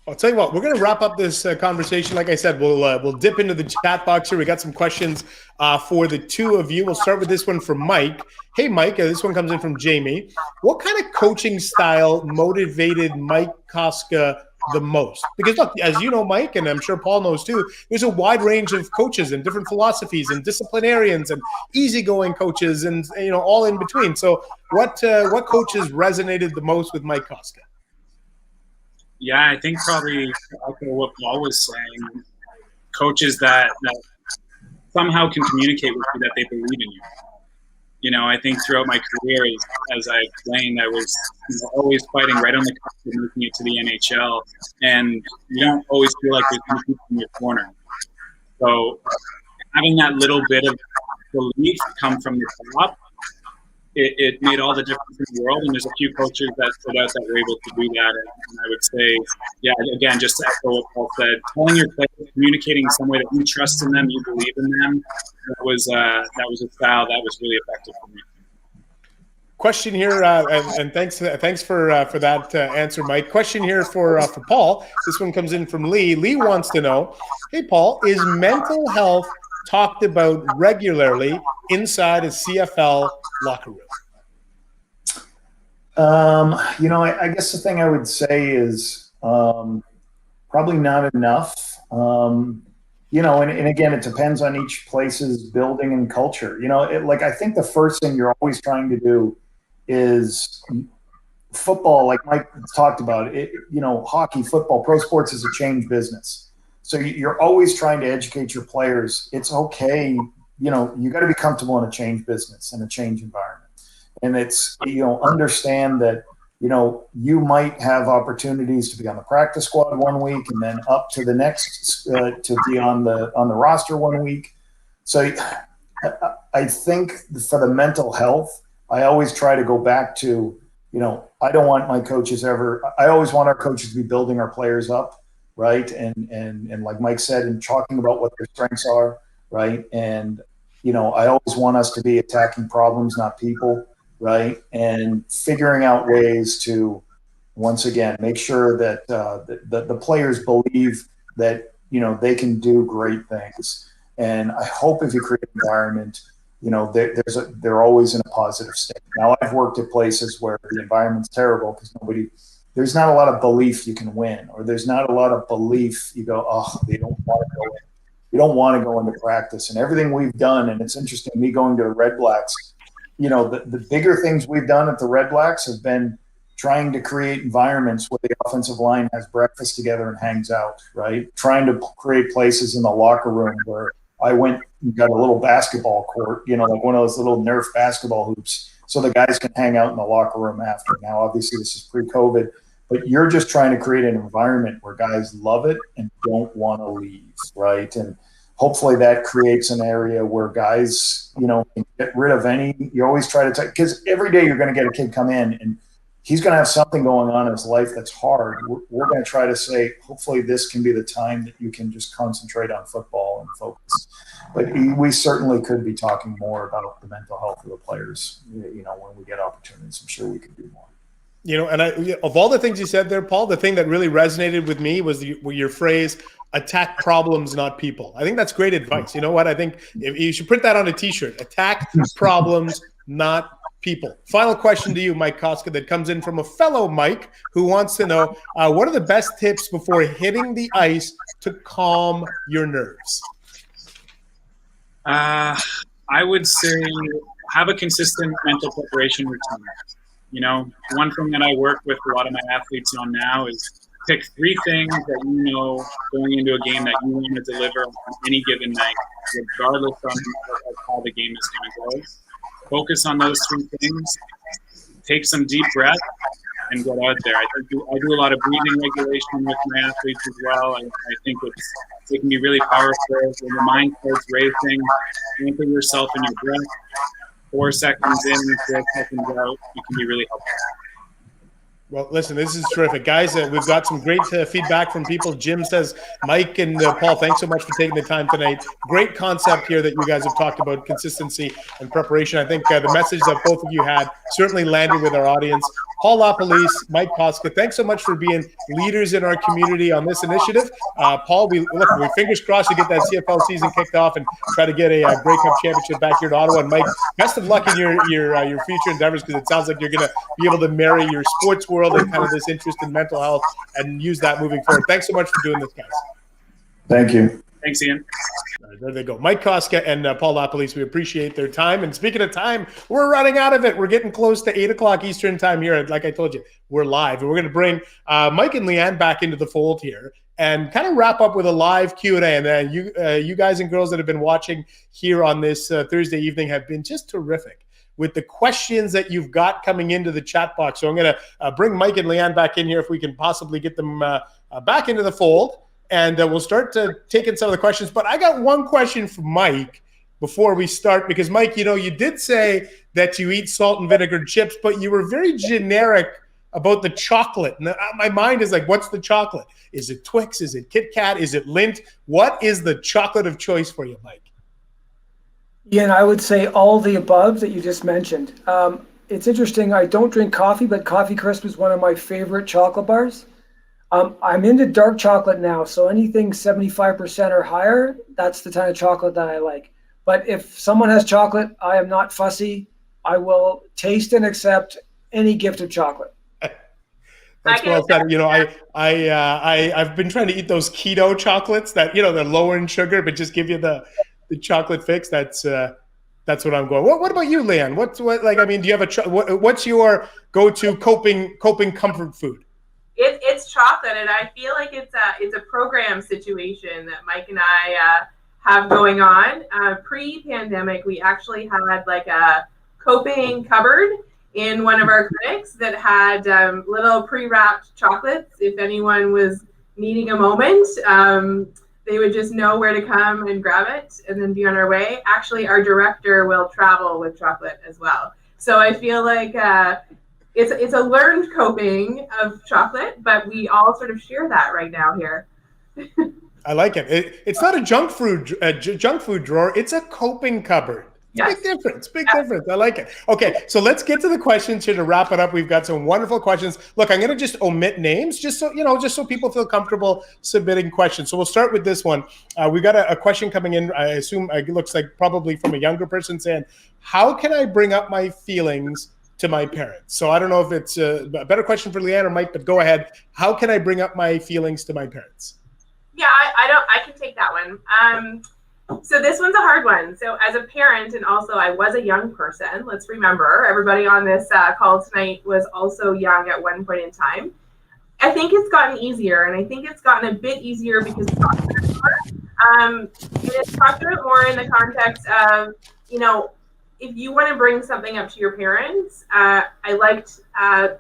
I'll tell you what, we're going to wrap up this conversation. Like I said, we'll dip into the chat box here. We got some questions for the two of you. We'll start with this one from Mike. Hey, Mike, this one comes in from Jamie. What kind of coaching style motivated Mike Kostka the most? Because look, as you know, Mike, and I'm sure Paul knows too, there's a wide range of coaches and different philosophies and disciplinarians and easygoing coaches and, you know, all in between. So what coaches resonated the most with Mike Kostka? Yeah, I think probably echo what Paul was saying. Coaches that somehow can communicate with you that they believe in you. You know, I think throughout my career, as I explained, I was always fighting right on the cusp of making it to the NHL, and you don't always feel like there's many people in your corner. So having that little bit of belief come from the top, it made all the difference in the world. And there's a few coaches that stood out that were able to do that. And I would say, yeah, again, just to echo what Paul said, telling your players, communicating in some way that you trust in them, you believe in them, that was a style that was really effective for me. Question here, and thanks for that answer, Mike. Question here for Paul. This one comes in from Lee. Lee wants to know, hey, Paul, is mental health talked about regularly inside a CFL locker room? You know, I guess the thing I would say is probably not enough. You know, and again, it depends on each place's building and culture. You know, I think the first thing you're always trying to do is football, like Mike talked about, you know, hockey, football, pro sports is a change business. So you're always trying to educate your players. It's okay. You know, you got to be comfortable in a change business and a change environment. And it's, you know, understand that, you know, you might have opportunities to be on the practice squad one week and then up to the next to be on the roster one week. So I think for the mental health, I always try to go back to, you know, I don't want my coaches I always want our coaches to be building our players up. Right. And like Mike said, and talking about what their strengths are. Right. And, you know, I always want us to be attacking problems, not people. Right. And figuring out ways to, once again, make sure that the players believe that, you know, they can do great things. And I hope if you create an environment, you know, they're always in a positive state. Now, I've worked at places where the environment's terrible because there's not a lot of belief you can win, or there's not a lot of belief you go, oh, they don't want to go in. You don't want to go into practice. And everything we've done, and it's interesting, me going to the REDBLACKS, you know, the bigger things we've done at the REDBLACKS have been trying to create environments where the offensive line has breakfast together and hangs out, right? Trying to create places in the locker room where I went and got a little basketball court, you know, like one of those little Nerf basketball hoops, so the guys can hang out in the locker room after. Now, obviously, this is pre-COVID, but you're just trying to create an environment where guys love it and don't want to leave, right? And hopefully that creates an area where guys, you know, can get rid of you always try to because every day you're going to get a kid come in and he's going to have something going on in his life that's hard. We're going to try to say, hopefully this can be the time that you can just concentrate on football and focus. But we certainly could be talking more about the mental health of the players, you know, when we get opportunities. I'm sure we could do more. You know, and of all the things you said there, Paul, the thing that really resonated with me was your phrase, attack problems, not people. I think that's great advice. You know what? I think you should print that on a t-shirt. Attack problems, not people. Final question to you, Mike Kostka, that comes in from a fellow Mike who wants to know, what are the best tips before hitting the ice to calm your nerves? I would say have a consistent mental preparation routine. You know, one thing that I work with a lot of my athletes on now is pick 3 things that you know going into a game that you want to deliver on any given night, regardless of how the game is going to go. Focus on those 3 things. Take some deep breaths and get out there. I do a lot of breathing regulation with my athletes as well. I think it can be really powerful. When the mind starts racing, anchor yourself in your breath. 4 seconds in, 4 seconds out, it can be really helpful. Well, listen, this is terrific. Guys, we've got some great feedback from people. Jim says, Mike and Paul, thanks so much for taking the time tonight. Great concept here that you guys have talked about, consistency and preparation. I think the message that both of you had certainly landed with our audience. Paul Lapolice, Mike Kostka, thanks so much for being leaders in our community on this initiative. Paul, we fingers crossed to get that CFL season kicked off and try to get a Grey Cup championship back here to Ottawa. And Mike, best of luck in your future endeavors, because it sounds like you're going to be able to marry your sports world and kind of this interest in mental health and use that moving forward. Thanks so much for doing this, guys. Thank you. Thanks, Ian. There they go. Mike Kostka and Paul Lapolice, we appreciate their time. And speaking of time, we're running out of it. We're getting close to 8 o'clock Eastern time here. Like I told you, we're live. And we're going to bring Mike and Leanne back into the fold here and kind of wrap up with a live Q&A. And then you guys and girls that have been watching here on this Thursday evening have been just terrific with the questions that you've got coming into the chat box. So I'm going to bring Mike and Leanne back in here if we can possibly get them back into the fold. And we'll start to take in some of the questions. But I got one question for Mike before we start, because Mike, you know, you did say that you eat salt and vinegar chips, but you were very generic about the chocolate. And my mind is like, what's the chocolate? Is it Twix? Is it Kit Kat? Is it Lindt? What is the chocolate of choice for you, Mike? Yeah, and I would say all the above that you just mentioned. It's interesting. I don't drink coffee, but Coffee Crisp is one of my favorite chocolate bars. I'm into dark chocolate now, so anything 75% or higher, that's the kind of chocolate that I like. But if someone has chocolate, I am not fussy. I will taste and accept any gift of chocolate. That's well said. You know, I've been trying to eat those keto chocolates that, you know, they're lower in sugar, but just give you the chocolate fix. That's what I'm going. What about you, Leanne? Do you have what's your go-to coping comfort food? It's chocolate, and I feel like it's a program situation that Mike and I have going on. Pre-pandemic, we actually had like a coping cupboard in one of our clinics that had little pre-wrapped chocolates. If anyone was needing a moment, they would just know where to come and grab it and then be on our way. Actually, our director will travel with chocolate as well. So I feel like it's a learned coping of chocolate, but we all sort of share that right now here. I like it. It's not a junk food drawer. It's a coping cupboard. Yes. Big difference. I like it. Okay, so let's get to the questions here to wrap it up. We've got some wonderful questions. Look, I'm going to just omit names just so people feel comfortable submitting questions. So we'll start with this one. We got a question coming in. I assume it looks like probably from a younger person saying, "How can I bring up my feelings to my parents?" So I don't know if it's a better question for Leanne or Mike, but go ahead. How can I bring up my feelings to my parents? Yeah, I can take that one. So this one's a hard one. So as a parent, and also I was a young person, let's remember, everybody on this call tonight was also young at one point in time. I think it's gotten easier, and I think it's gotten a bit easier because it's talked about it more. It's talked about it more in the context of, you know, if you want to bring something up to your parents, I liked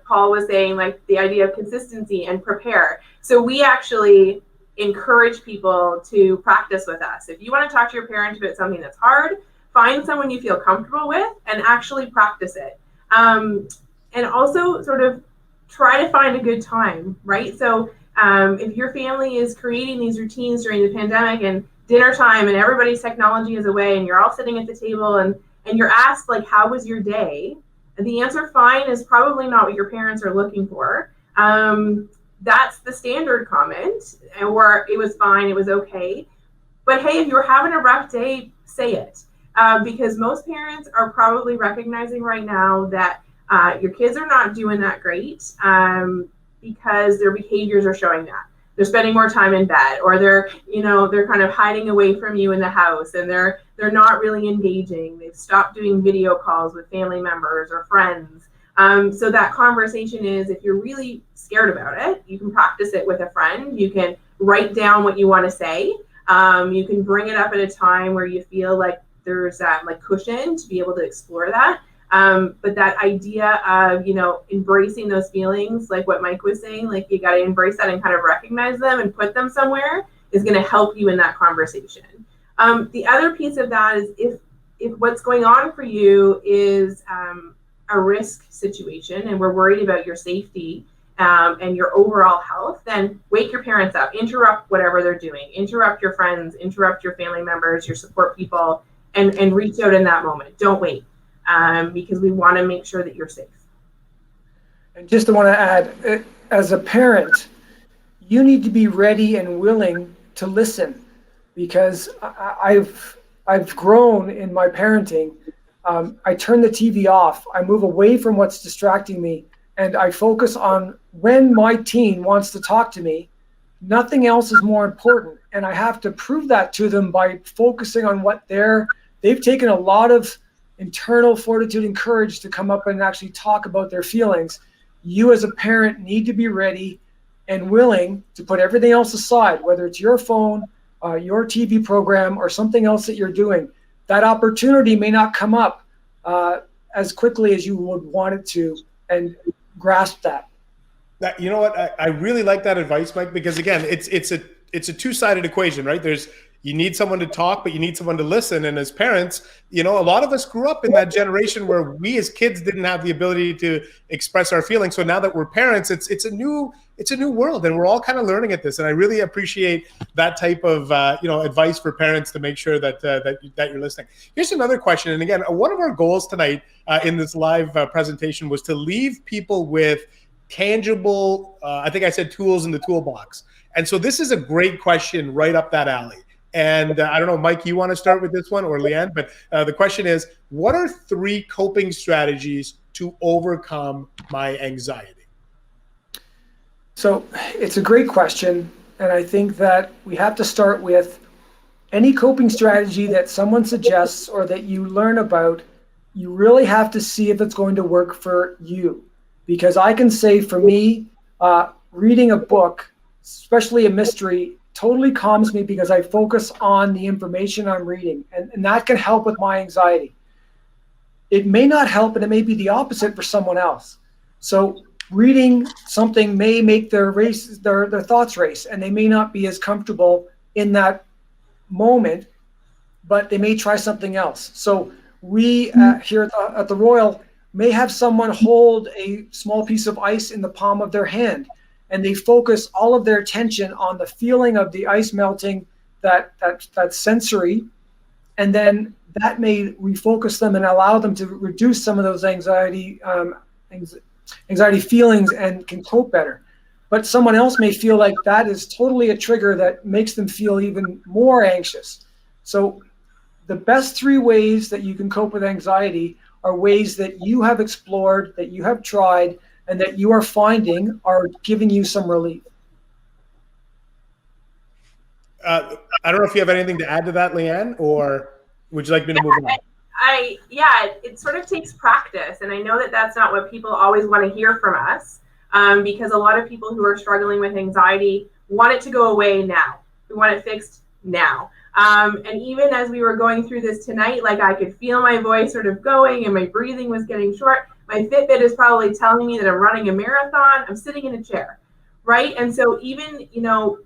Paul was saying, like, the idea of consistency and prepare. So we actually encourage people to practice with us. If you want to talk to your parents about something that's hard, find someone you feel comfortable with and actually practice it. And also sort of try to find a good time, right? So if your family is creating these routines during the pandemic and dinner time and everybody's technology is away and you're all sitting at the table and you're asked, like, how was your day? And the answer fine is probably not what your parents are looking for. That's the standard comment, or it was fine, it was okay. But hey, if you're having a rough day, say it. Because most parents are probably recognizing right now that your kids are not doing that great because their behaviors are showing that. They're spending more time in bed, or they're kind of hiding away from you in the house, and they're not really engaging. They've stopped doing video calls with family members or friends. So that conversation is, if you're really scared about it, you can practice it with a friend. You can write down what you want to say. You can bring it up at a time where you feel like there's like cushion to be able to explore that. But that idea of, embracing those feelings, like what Mike was saying, like you got to embrace that and kind of recognize them and put them somewhere, is going to help you in that conversation. The other piece of that is if what's going on for you is a risk situation and we're worried about your safety and your overall health, then wake your parents up, interrupt whatever they're doing, interrupt your friends, interrupt your family members, your support people, and reach out in that moment. Don't wait. Because we want to make sure that you're safe. And just want to add, as a parent, you need to be ready and willing to listen, because I've grown in my parenting. I turn the TV off. I move away from what's distracting me, and I focus on when my teen wants to talk to me. Nothing else is more important, and I have to prove that to them by focusing on what they've taken a lot of internal fortitude and courage to come up and actually talk about their feelings. You as a parent need to be ready and willing to put everything else aside, whether it's your phone, your TV program, or something else that you're doing. That opportunity may not come up as quickly as you would want it to, and grasp that. You know what? I really like that advice, Mike, because again, it's a two-sided equation, right? You need someone to talk, but you need someone to listen. And as parents, a lot of us grew up in that generation where we as kids didn't have the ability to express our feelings. So now that we're parents, it's a new world, and we're all kind of learning at this. And I really appreciate that type of advice for parents to make sure that you're listening. Here's another question. And again, one of our goals tonight in this live presentation was to leave people with tangible, I think I said tools in the toolbox. And so this is a great question right up that alley. And I don't know, Mike, you want to start with this one, or Leanne? But the question is, what are 3 coping strategies to overcome my anxiety? So it's a great question. And I think that we have to start with any coping strategy that someone suggests or that you learn about. You really have to see if it's going to work for you. Because I can say for me, reading a book, especially a mystery, totally calms me because I focus on the information I'm reading, and that can help with my anxiety. It may not help, and it may be the opposite for someone else. So reading something may make their thoughts race, and they may not be as comfortable in that moment, but they may try something else. So we here at the Royal may have someone hold a small piece of ice in the palm of their hand, and they focus all of their attention on the feeling of the ice melting, that sensory, and then that may refocus them and allow them to reduce some of those anxiety feelings and can cope better. But someone else may feel like that is totally a trigger that makes them feel even more anxious. So the best 3 ways that you can cope with anxiety are ways that you have explored, that you have tried, and that you are finding are giving you some relief. I don't know if you have anything to add to that, Leanne, or would you like me to move on? It sort of takes practice, and I know that that's not what people always want to hear from us, because a lot of people who are struggling with anxiety want it to go away now. We want it fixed now. And even as we were going through this tonight, like I could feel my voice sort of going and my breathing was getting short. My Fitbit is probably telling me that I'm running a marathon. I'm sitting in a chair, right? And so even,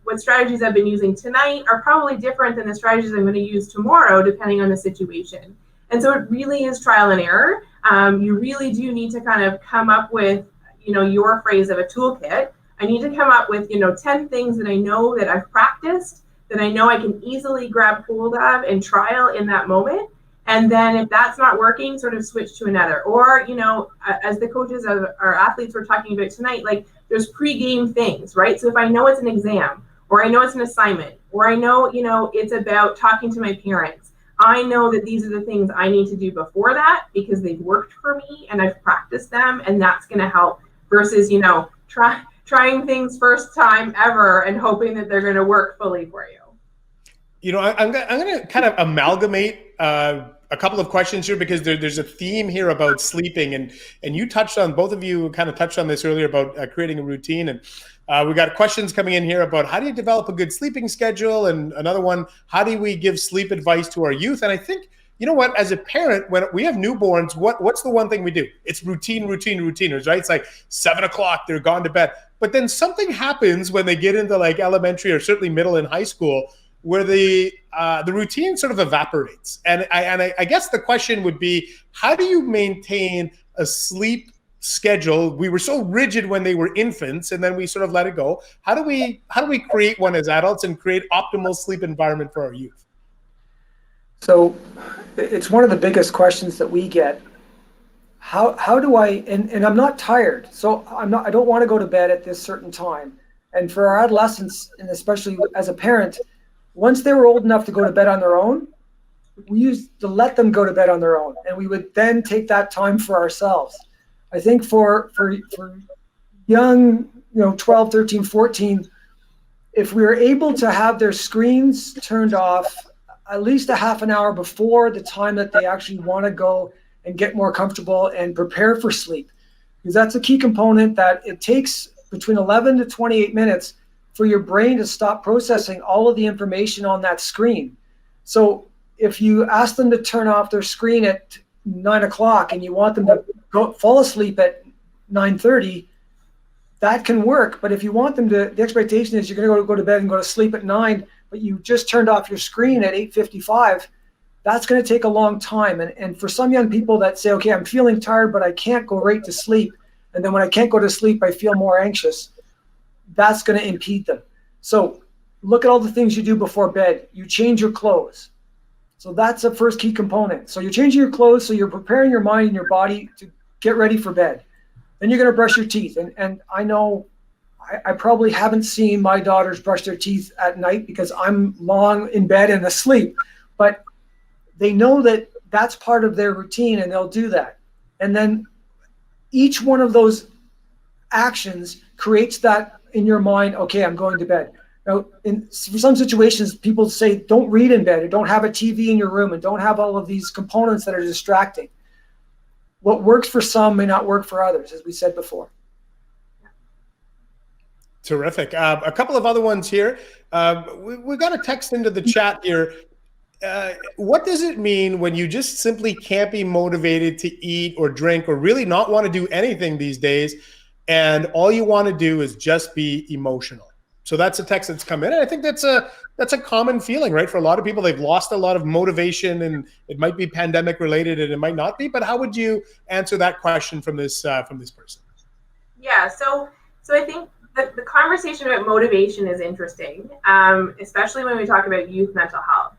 what strategies I've been using tonight are probably different than the strategies I'm going to use tomorrow, depending on the situation. And so it really is trial and error. You really do need to kind of come up with, your phrase of a toolkit. I need to come up with, 10 things that I know that I've practiced, that I know I can easily grab hold of and trial in that moment. And then if that's not working, sort of switch to another. Or, you know, as the coaches of our athletes were talking about tonight, like there's pre-game things, right? So if I know it's an exam, or I know it's an assignment, or I know, you know, it's about talking to my parents, I know that these are the things I need to do before that because they've worked for me and I've practiced them, and that's going to help versus, you know, trying things first time ever and hoping that they're going to work fully for you. You know, I'm going to kind of amalgamate a couple of questions here because there's a theme here about sleeping, and you touched on, both of you kind of touched on this earlier about creating a routine, and we got questions coming in here about how do you develop a good sleeping schedule, and another one, how do we give sleep advice to our youth? And I think, you know what, as a parent, when we have newborns, what's the one thing we do? It's routines, right? It's like 7 o'clock, they're gone to bed. But then something happens when they get into like elementary or certainly middle and high school, where the routine sort of evaporates. And I guess the question would be, how do you maintain a sleep schedule? We were so rigid when they were infants, and then we sort of let it go. How do we create one as adults and create optimal sleep environment for our youth? So it's one of the biggest questions that we get. How do I, and I'm not tired, so I don't want to go to bed at this certain time. And for our adolescents, and especially as a parent, once they were old enough to go to bed on their own, we used to let them go to bed on their own, and we would then take that time for ourselves. I think for young, you know, 12, 13, 14, if we were able to have their screens turned off at least a half an hour before the time that they actually want to go and get more comfortable and prepare for sleep, because that's a key component, that it takes between 11 to 28 minutes for your brain to stop processing all of the information on that screen. So if you ask them to turn off their screen at 9 o'clock and you want them to fall asleep at 9:30, that can work. But if you want them to, the expectation is you're going to go to bed and go to sleep at 9, but you just turned off your screen at 8:55, that's going to take a long time. And for some young people that say, okay, I'm feeling tired, but I can't go right to sleep, and then when I can't go to sleep, I feel more anxious, that's going to impede them. So look at all the things you do before bed. You change your clothes. So that's the first key component. So you're changing your clothes, so you're preparing your mind and your body to get ready for bed. Then you're going to brush your teeth. And I know I probably haven't seen my daughters brush their teeth at night because I'm long in bed and asleep. But they know that that's part of their routine, and they'll do that. And then each one of those actions creates that in your mind, okay, I'm going to bed. Now, for some situations, people say don't read in bed, or don't have a TV in your room, and don't have all of these components that are distracting. What works for some may not work for others, as we said before. Terrific. A couple of other ones here. We got a text into the chat here. What does it mean when you just simply can't be motivated to eat or drink or really not want to do anything these days, and all you want to do is just be emotional? So that's a text that's come in. And I think that's a common feeling, right? For a lot of people, they've lost a lot of motivation, and it might be pandemic related and it might not be. But how would you answer that question from this person? Yeah, so I think the conversation about motivation is interesting, especially when we talk about youth mental health,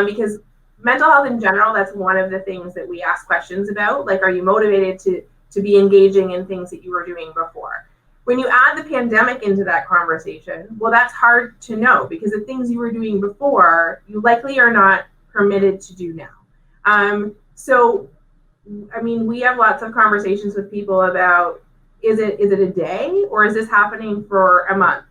because mental health in general, that's one of the things that we ask questions about. Like, are you motivated to be engaging in things that you were doing before? When you add the pandemic into that conversation, well, that's hard to know, because the things you were doing before, you likely are not permitted to do now. So, I mean, we have lots of conversations with people about, is it a day, or is this happening for a month?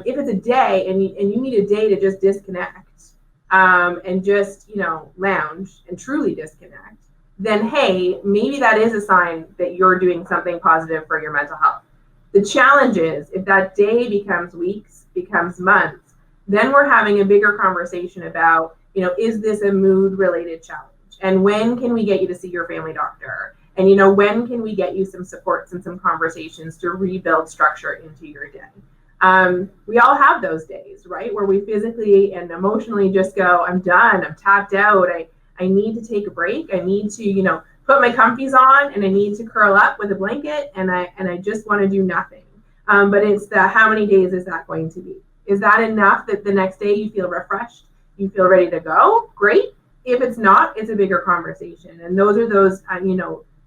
If it's a day and you need a day to just disconnect and just, lounge and truly disconnect, then hey, maybe that is a sign that you're doing something positive for your mental health. The challenge is, if that day becomes weeks, becomes months, then we're having a bigger conversation about, is this a mood-related challenge? And when can we get you to see your family doctor? And, when can we get you some supports and some conversations to rebuild structure into your day? We all have those days, right? Where we physically and emotionally just go, I'm done, I'm tapped out, I need to take a break, I need to, put my comfies on, and I need to curl up with a blanket, and I just want to do nothing. But it's how many days is that going to be? Is that enough that the next day you feel refreshed, you feel ready to go? Great. If it's not, it's a bigger conversation. And those are those,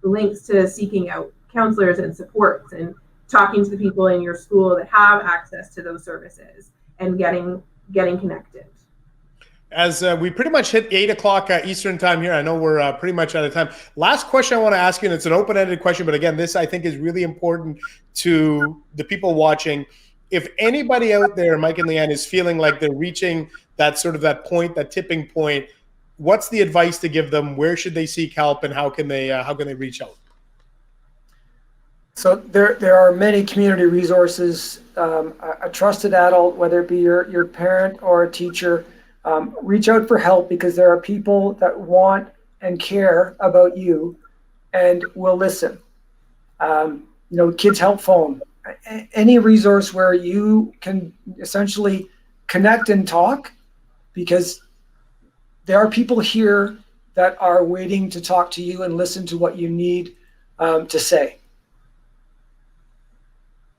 links to seeking out counselors and supports and talking to the people in your school that have access to those services and getting connected. As we pretty much hit 8 o'clock Eastern time here, I know we're pretty much out of time. Last question I want to ask you, and it's an open-ended question, but again, this I think is really important to the people watching. If anybody out there, Mike and Leanne, is feeling like they're reaching that sort of that point, that tipping point, what's the advice to give them? Where should they seek help, and how can they reach out? So there are many community resources. A trusted adult, whether it be your parent or a teacher, reach out for help, because there are people that want and care about you and will listen. Kids Help Phone, any resource where you can essentially connect and talk, because there are people here that are waiting to talk to you and listen to what you need to say.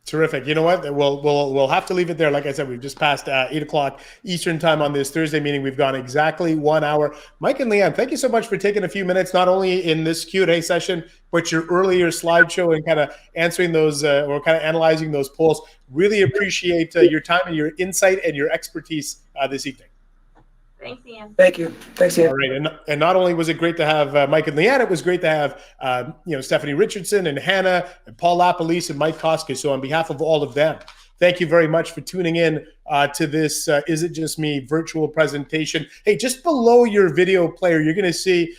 Terrific. You know what? We'll have to leave it there. Like I said, we've just passed 8 o'clock Eastern time on this Thursday meeting. We've gone exactly 1 hour. Mike and Leanne, thank you so much for taking a few minutes, not only in this Q&A session, but your earlier slideshow and kind of answering those or kind of analyzing those polls. Really appreciate your time and your insight and your expertise this evening. Thanks, Ian. Thank you. Thanks, Ian. All right, and not only was it great to have Mike and Leanne, it was great to have Stephanie Richardson and Hannah and Paul Lapolice and Mike Kostka. So on behalf of all of them, thank you very much for tuning in to this Is It Just Me virtual presentation. Hey, just below your video player, you're going to see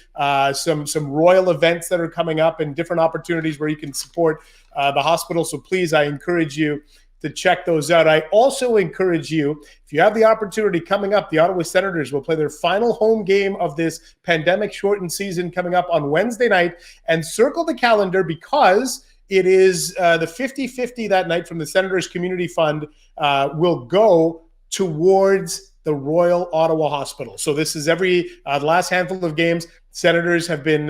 some Royal events that are coming up and different opportunities where you can support the hospital. So please, I encourage you to check those out. I also encourage you, if you have the opportunity coming up, the Ottawa Senators will play their final home game of this pandemic-shortened season coming up on Wednesday night, and circle the calendar because it is the 50-50 that night from the Senators Community Fund will go towards the Royal Ottawa Hospital. So this is every the last handful of games, Senators have been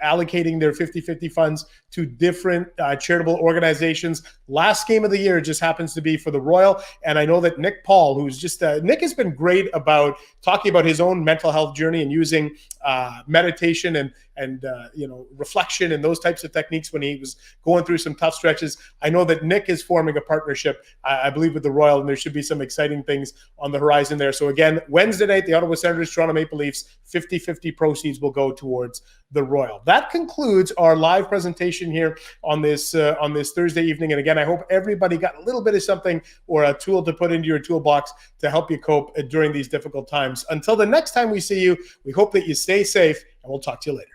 allocating their 50-50 funds to different charitable organizations. Last game of the year just happens to be for the Royal. And I know that Nick Paul, who's just, Nick has been great about talking about his own mental health journey and using meditation and reflection and those types of techniques when he was going through some tough stretches. I know that Nick is forming a partnership, I believe, with the Royal, and there should be some exciting things on the horizon there. So again, Wednesday night, the Ottawa Senators, Toronto Maple Leafs, 50-50 proceeds will go towards the Royal. That concludes our live presentation here on this Thursday evening. And again, I hope everybody got a little bit of something or a tool to put into your toolbox to help you cope during these difficult times. Until the next time we see you, we hope that you stay safe, and we'll talk to you later.